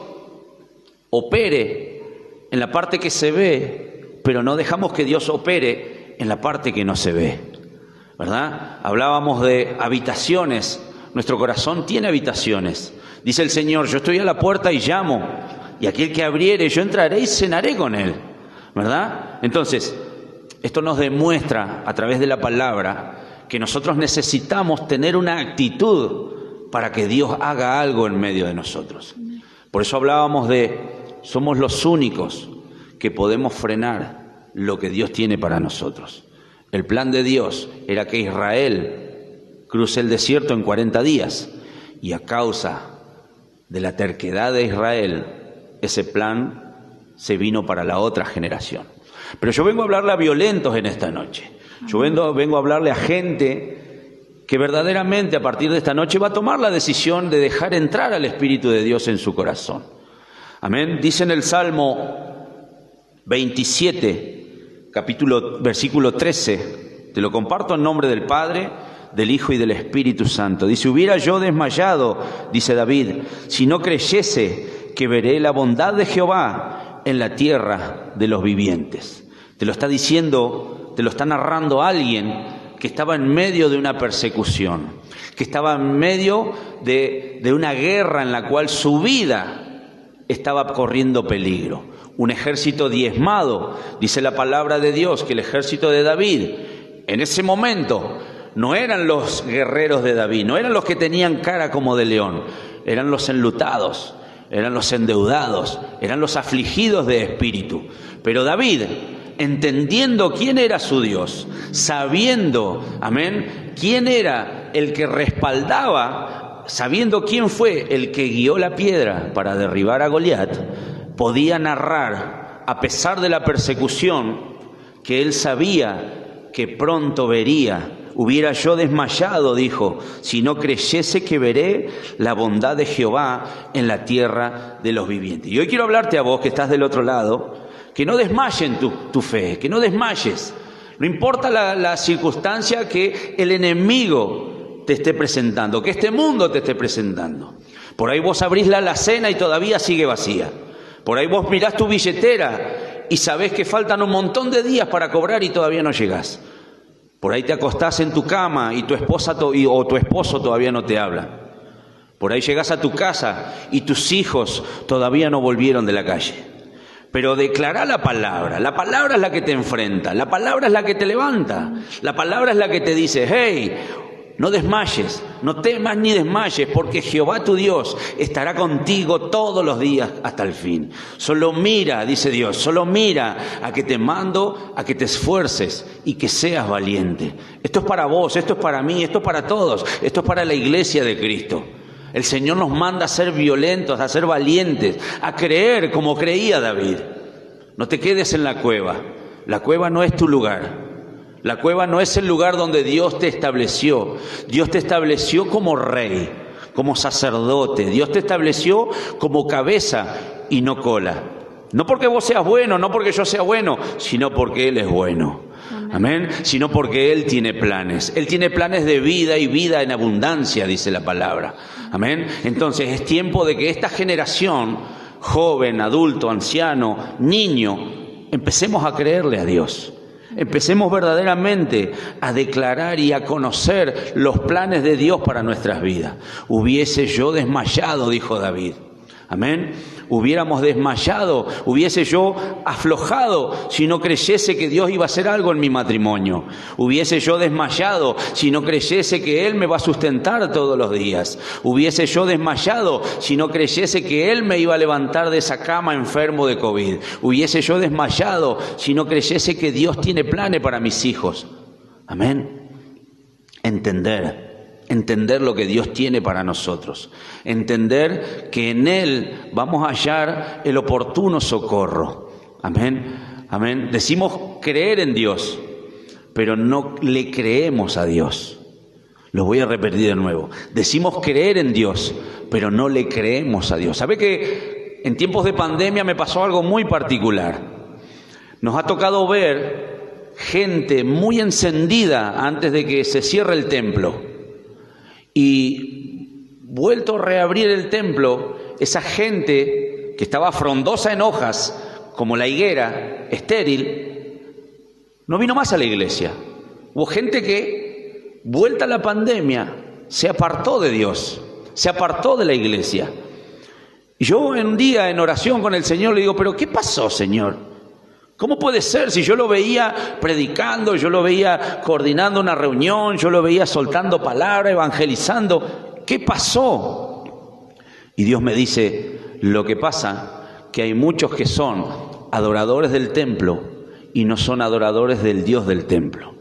opere en la parte que se ve, pero no dejamos que Dios opere en la parte que no se ve, ¿verdad? Hablábamos de habitaciones. Nuestro corazón tiene habitaciones. Dice el Señor, yo estoy a la puerta y llamo, y aquel que abriere, yo entraré y cenaré con él, ¿verdad? Entonces, esto nos demuestra a través de la palabra que nosotros necesitamos tener una actitud para que Dios haga algo en medio de nosotros. Por eso hablábamos somos los únicos que podemos frenar lo que Dios tiene para nosotros. El plan de Dios era que Israel cruce el desierto en 40 días, y a causa de la terquedad de Israel, ese plan se vino para la otra generación. Pero yo vengo a hablarle a violentos en esta noche. Yo vengo a hablarle a gente que verdaderamente a partir de esta noche va a tomar la decisión de dejar entrar al Espíritu de Dios en su corazón. Amén. Dice en el Salmo 27, versículo 13, te lo comparto en nombre del Padre, del Hijo y del Espíritu Santo. Dice, hubiera yo desmayado, dice David, si no creyese que veré la bondad de Jehová en la tierra de los vivientes. Te lo está diciendo, te lo está narrando alguien que estaba en medio de una persecución, que estaba en medio de una guerra en la cual su vida estaba corriendo peligro. Un ejército diezmado, dice la palabra de Dios, que el ejército de David, en ese momento, no eran los guerreros de David, no eran los que tenían cara como de león, eran los enlutados, eran los endeudados, eran los afligidos de espíritu. Pero David, entendiendo quién era su Dios, sabiendo, amén, quién era el que respaldaba, sabiendo quién fue el que guió la piedra para derribar a Goliat, podía narrar, a pesar de la persecución, que él sabía que pronto vería. Hubiera yo desmayado, dijo, si no creyese que veré la bondad de Jehová en la tierra de los vivientes. Y hoy quiero hablarte a vos que estás del otro lado, que no desmayen tu fe, que no desmayes. No importa la circunstancia que el enemigo te esté presentando, que este mundo te esté presentando. Por ahí vos abrís la alacena y todavía sigue vacía. Por ahí vos mirás tu billetera y sabés que faltan un montón de días para cobrar y todavía no llegás. Por ahí te acostás en tu cama y tu esposa o tu esposo todavía no te habla. Por ahí llegás a tu casa y tus hijos todavía no volvieron de la calle. Pero declará la palabra es la que te enfrenta, la palabra es la que te levanta, la palabra es la que te dice, hey, no desmayes, no temas ni desmayes, porque Jehová tu Dios estará contigo todos los días hasta el fin. Solo mira, dice Dios, solo mira a que te mando, a que te esfuerces y que seas valiente. Esto es para vos, esto es para mí, esto es para todos, esto es para la iglesia de Cristo. El Señor nos manda a ser violentos, a ser valientes, a creer como creía David. No te quedes en la cueva. La cueva no es tu lugar. La cueva no es el lugar donde Dios te estableció. Dios te estableció como rey, como sacerdote. Dios te estableció como cabeza y no cola. No porque vos seas bueno, no porque yo sea bueno, sino porque Él es bueno. Amén. Sino porque Él tiene planes. Él tiene planes de vida y vida en abundancia, dice la palabra. Amén. Entonces es tiempo de que esta generación, joven, adulto, anciano, niño, empecemos a creerle a Dios. Empecemos verdaderamente a declarar y a conocer los planes de Dios para nuestras vidas. Hubiese yo desmayado, dijo David. Amén. Hubiéramos desmayado, hubiese yo aflojado si no creyese que Dios iba a hacer algo en mi matrimonio. Hubiese yo desmayado si no creyese que Él me va a sustentar todos los días. Hubiese yo desmayado si no creyese que Él me iba a levantar de esa cama enfermo de COVID. Hubiese yo desmayado si no creyese que Dios tiene planes para mis hijos. Amén. Entender lo que Dios tiene para nosotros, entender que en Él vamos a hallar el oportuno socorro. Amén, amén. Decimos creer en Dios, pero no le creemos a Dios. Lo voy a repetir de nuevo. Decimos creer en Dios, pero no le creemos a Dios. ¿Sabe que en tiempos de pandemia me pasó algo muy particular? Nos ha tocado ver gente muy encendida antes de que se cierre el templo. Y vuelto a reabrir el templo, esa gente que estaba frondosa en hojas, como la higuera, estéril, no vino más a la iglesia. Hubo gente que, vuelta a la pandemia, se apartó de Dios, se apartó de la iglesia. Y yo un día en oración con el Señor le digo, ¿pero qué pasó, Señor? ¿Cómo puede ser si yo lo veía predicando, yo lo veía coordinando una reunión, yo lo veía soltando palabra, evangelizando? ¿Qué pasó? Y Dios me dice, lo que pasa que hay muchos que son adoradores del templo y no son adoradores del Dios del templo.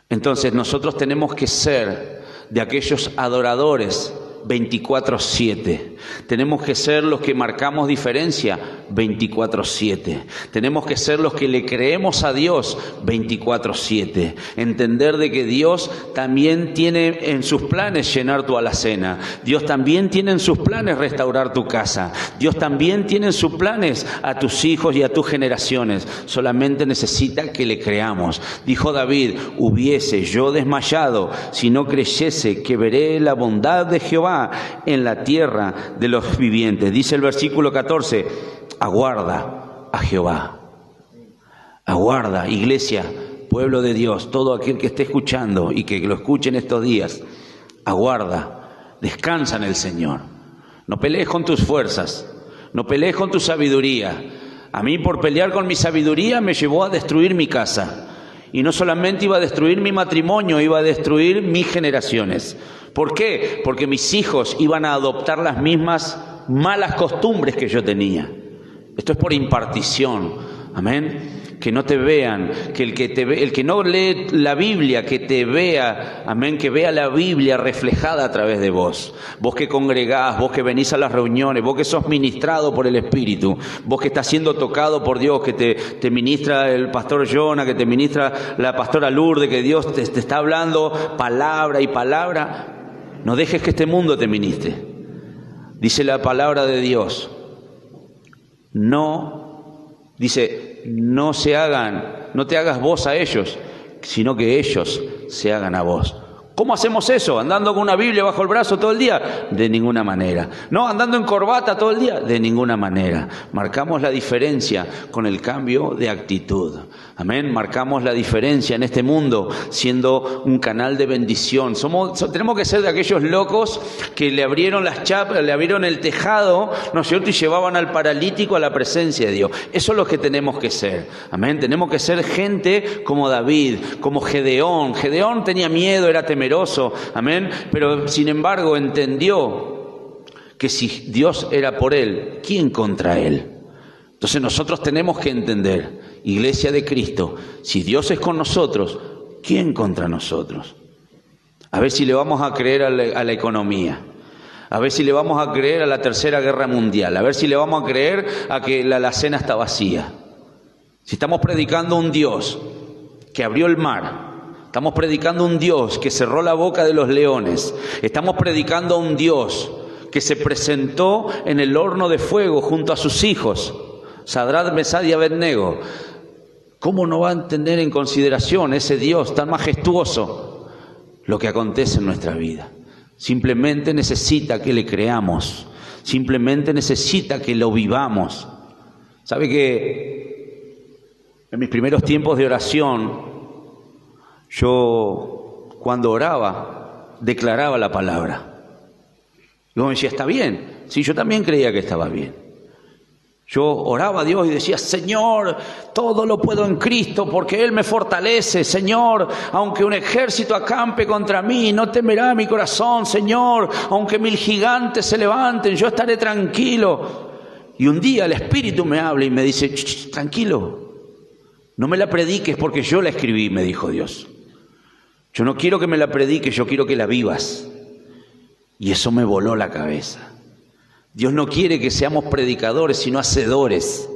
Entonces nosotros tenemos que ser de aquellos adoradores 24/7. Tenemos que ser los que marcamos diferencia 24/7. Tenemos que ser los que le creemos a Dios 24/7. Entender de que Dios también tiene en sus planes llenar tu alacena. Dios también tiene en sus planes restaurar tu casa. Dios también tiene en sus planes a tus hijos y a tus generaciones. Solamente necesita que le creamos. Dijo David, hubiese yo desmayado si no creyese que veré la bondad de Jehová en la tierra de los vivientes. Dice el versículo 14, aguarda a Jehová. Aguarda, iglesia, pueblo de Dios, todo aquel que esté escuchando y que lo escuche en estos días, aguarda, descansa en el Señor. No pelees con tus fuerzas, no pelees con tu sabiduría. A mí por pelear con mi sabiduría me llevó a destruir mi casa. Y no solamente iba a destruir mi matrimonio, iba a destruir mis generaciones. ¿Por qué? Porque mis hijos iban a adoptar las mismas malas costumbres que yo tenía. Esto es por impartición. Amén. Que no te vean, que el que no lee la Biblia, que te vea, amén, que vea la Biblia reflejada a través de vos. Vos que congregás, vos que venís a las reuniones, vos que sos ministrado por el Espíritu, vos que estás siendo tocado por Dios, que te ministra el pastor Jonah, que te ministra la pastora Lourdes, que Dios te está hablando palabra y palabra. No dejes que este mundo te ministre. Dice la palabra de Dios. No te hagas vos a ellos, sino que ellos se hagan a vos. ¿Cómo hacemos eso? ¿Andando con una Biblia bajo el brazo todo el día? De ninguna manera. ¿No? ¿Andando en corbata todo el día? De ninguna manera. Marcamos la diferencia con el cambio de actitud. Amén. Marcamos la diferencia en este mundo siendo un canal de bendición. Tenemos que ser de aquellos locos que le abrieron las chapas, le abrieron el tejado, ¿no es cierto? Y llevaban al paralítico a la presencia de Dios. Eso es lo que tenemos que ser. Amén. Tenemos que ser gente como David, como Gedeón. Gedeón tenía miedo, era temeroso. Amén. Pero sin embargo entendió que si Dios era por él, ¿quién contra él? Entonces nosotros tenemos que entender, Iglesia de Cristo, si Dios es con nosotros, ¿quién contra nosotros? A ver si le vamos a creer a la economía, a ver si le vamos a creer a la Tercera Guerra Mundial, a ver si le vamos a creer a que la alacena está vacía. Si estamos predicando a un Dios que abrió el mar, estamos predicando a un Dios que cerró la boca de los leones, estamos predicando a un Dios que se presentó en el horno de fuego junto a sus hijos, Sadrach, Mesach y Abednego. ¿Cómo no va a tener en consideración ese Dios tan majestuoso lo que acontece en nuestra vida? Simplemente necesita que le creamos, simplemente necesita que lo vivamos. ¿Sabe que en mis primeros tiempos de oración, yo cuando oraba declaraba la palabra? Y vos me decías, ¿está bien? Sí, yo también creía que estaba bien. Yo oraba a Dios y decía, Señor, todo lo puedo en Cristo porque Él me fortalece. Señor, aunque un ejército acampe contra mí, no temerá mi corazón. Señor, aunque 1000 gigantes se levanten, yo estaré tranquilo. Y un día el Espíritu me habla y me dice, tranquilo, no me la prediques porque yo la escribí, me dijo Dios. Yo no quiero que me la prediques, yo quiero que la vivas. Y eso me voló la cabeza. Dios no quiere que seamos predicadores, sino hacedores.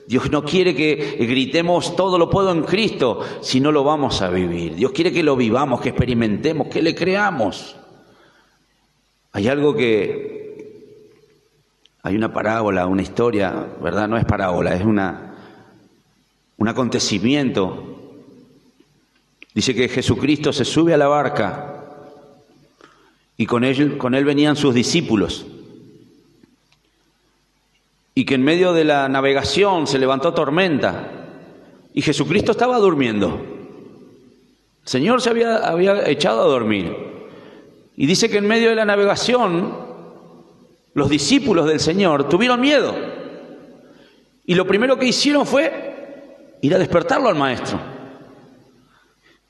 Dios no quiere que gritemos todo lo puedo en Cristo, si no lo vamos a vivir. Dios quiere que lo vivamos, que experimentemos, que le creamos. Hay una parábola, una historia, ¿verdad? No es parábola, es un acontecimiento. Dice que Jesucristo se sube a la barca y con él venían sus discípulos. Y que en medio de la navegación se levantó tormenta y Jesucristo estaba durmiendo. El Señor se había echado a dormir. Y dice que en medio de la navegación los discípulos del Señor tuvieron miedo. Y lo primero que hicieron fue ir a despertarlo al Maestro.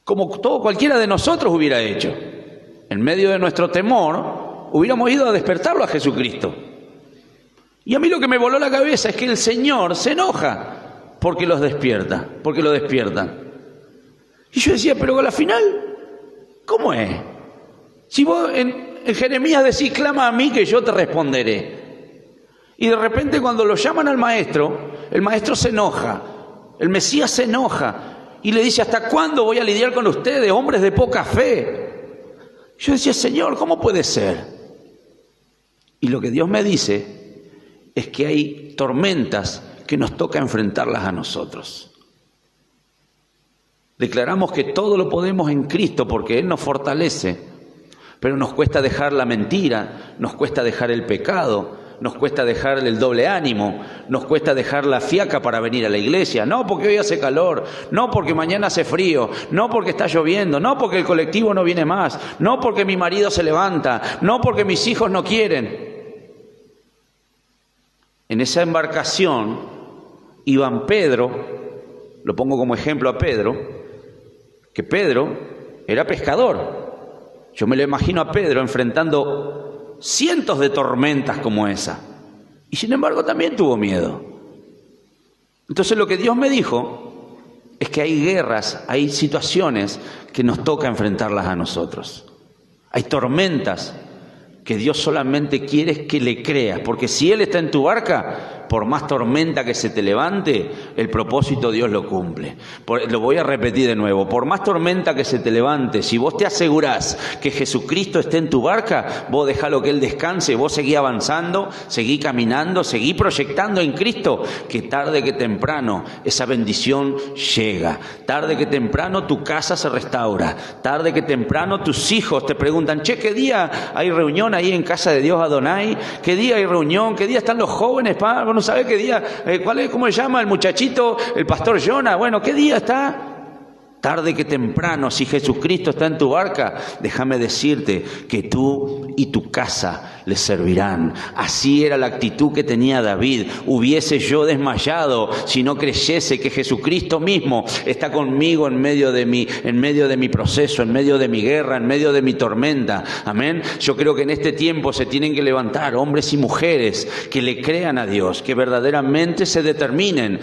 Como cualquiera de nosotros hubiera hecho. En medio de nuestro temor, hubiéramos ido a despertarlo a Jesucristo. Y a mí lo que me voló la cabeza es que el Señor se enoja porque lo despiertan. Y yo decía, pero al final, ¿cómo es? Si vos en Jeremías decís, clama a mí que yo te responderé. Y de repente cuando lo llaman al Maestro, el Maestro se enoja, el Mesías se enoja y le dice, ¿hasta cuándo voy a lidiar con ustedes, hombres de poca fe? Yo decía, Señor, ¿cómo puede ser? Y lo que Dios me dice es que hay tormentas que nos toca enfrentarlas a nosotros. Declaramos que todo lo podemos en Cristo porque Él nos fortalece, pero nos cuesta dejar la mentira, nos cuesta dejar el pecado, nos cuesta dejar el doble ánimo, nos cuesta dejar la fiaca para venir a la iglesia. No porque hoy hace calor, no porque mañana hace frío, no porque está lloviendo, no porque el colectivo no viene más, no porque mi marido se levanta, no porque mis hijos no quieren. En esa embarcación iban Pedro, lo pongo como ejemplo a Pedro, que Pedro era pescador. Yo me lo imagino a Pedro enfrentando cientos de tormentas como esa. Y sin embargo también tuvo miedo. Entonces lo que Dios me dijo es que hay guerras, hay situaciones que nos toca enfrentarlas a nosotros. Hay tormentas que Dios solamente quiere que le creas, porque si Él está en tu barca, por más tormenta que se te levante, el propósito Dios lo cumple. Lo voy a repetir de nuevo, por más tormenta que se te levante, si vos te asegurás que Jesucristo esté en tu barca, vos dejalo que Él descanse, vos seguí avanzando, seguí caminando, seguí proyectando en Cristo, que tarde que temprano esa bendición llega. Tarde que temprano tu casa se restaura. Tarde que temprano tus hijos te preguntan, che, ¿qué día hay reunión ahí en casa de Dios Adonai? ¿Qué día hay reunión? ¿Qué día están los jóvenes? ¿No sabe qué día? ¿Cómo se llama el muchachito? El pastor Jonah. Bueno, ¿qué día está? Tarde que temprano, si Jesucristo está en tu barca, déjame decirte que tú y tu casa le servirán. Así era la actitud que tenía David. Hubiese yo desmayado si no creyese que Jesucristo mismo está conmigo en medio de mi proceso, en medio de mi guerra, en medio de mi tormenta. Amén. Yo creo que en este tiempo se tienen que levantar hombres y mujeres que le crean a Dios, que verdaderamente se determinen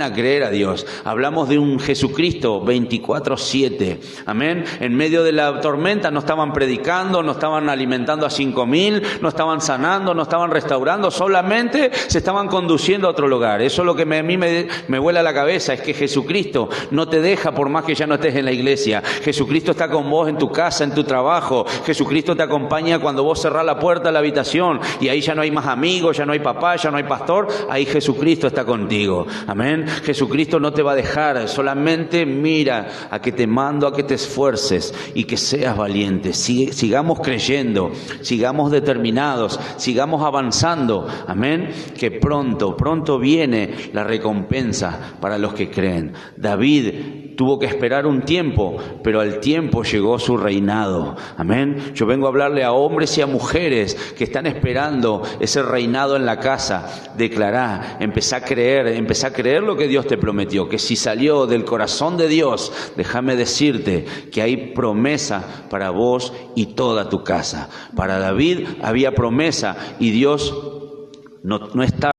a creer a Dios. Hablamos de un Jesucristo 24/7, amén. En medio de la tormenta no estaban predicando, no estaban alimentando a 5,000, no estaban sanando, no estaban restaurando, solamente se estaban conduciendo a otro lugar. Eso es lo que a mí me vuela la cabeza, es que Jesucristo no te deja por más que ya no estés en la iglesia. Jesucristo está con vos en tu casa, en tu trabajo. Jesucristo te acompaña cuando vos cerrás la puerta de la habitación y ahí ya no hay más amigos, ya no hay papá, ya no hay pastor, ahí Jesucristo está contigo, amén. Jesucristo no te va a dejar, solamente mira a que te mando a que te esfuerces y que seas valiente. Sigamos creyendo, sigamos determinados, sigamos avanzando, amén, que pronto viene la recompensa para los que creen. David tuvo que esperar un tiempo, pero al tiempo llegó su reinado, amén. Yo vengo a hablarle a hombres y a mujeres que están esperando ese reinado en la casa. Declará, empezá a creer lo que Dios te prometió, que si salió del corazón de Dios, déjame decirte que hay promesa para vos y toda tu casa. Para David había promesa y Dios no está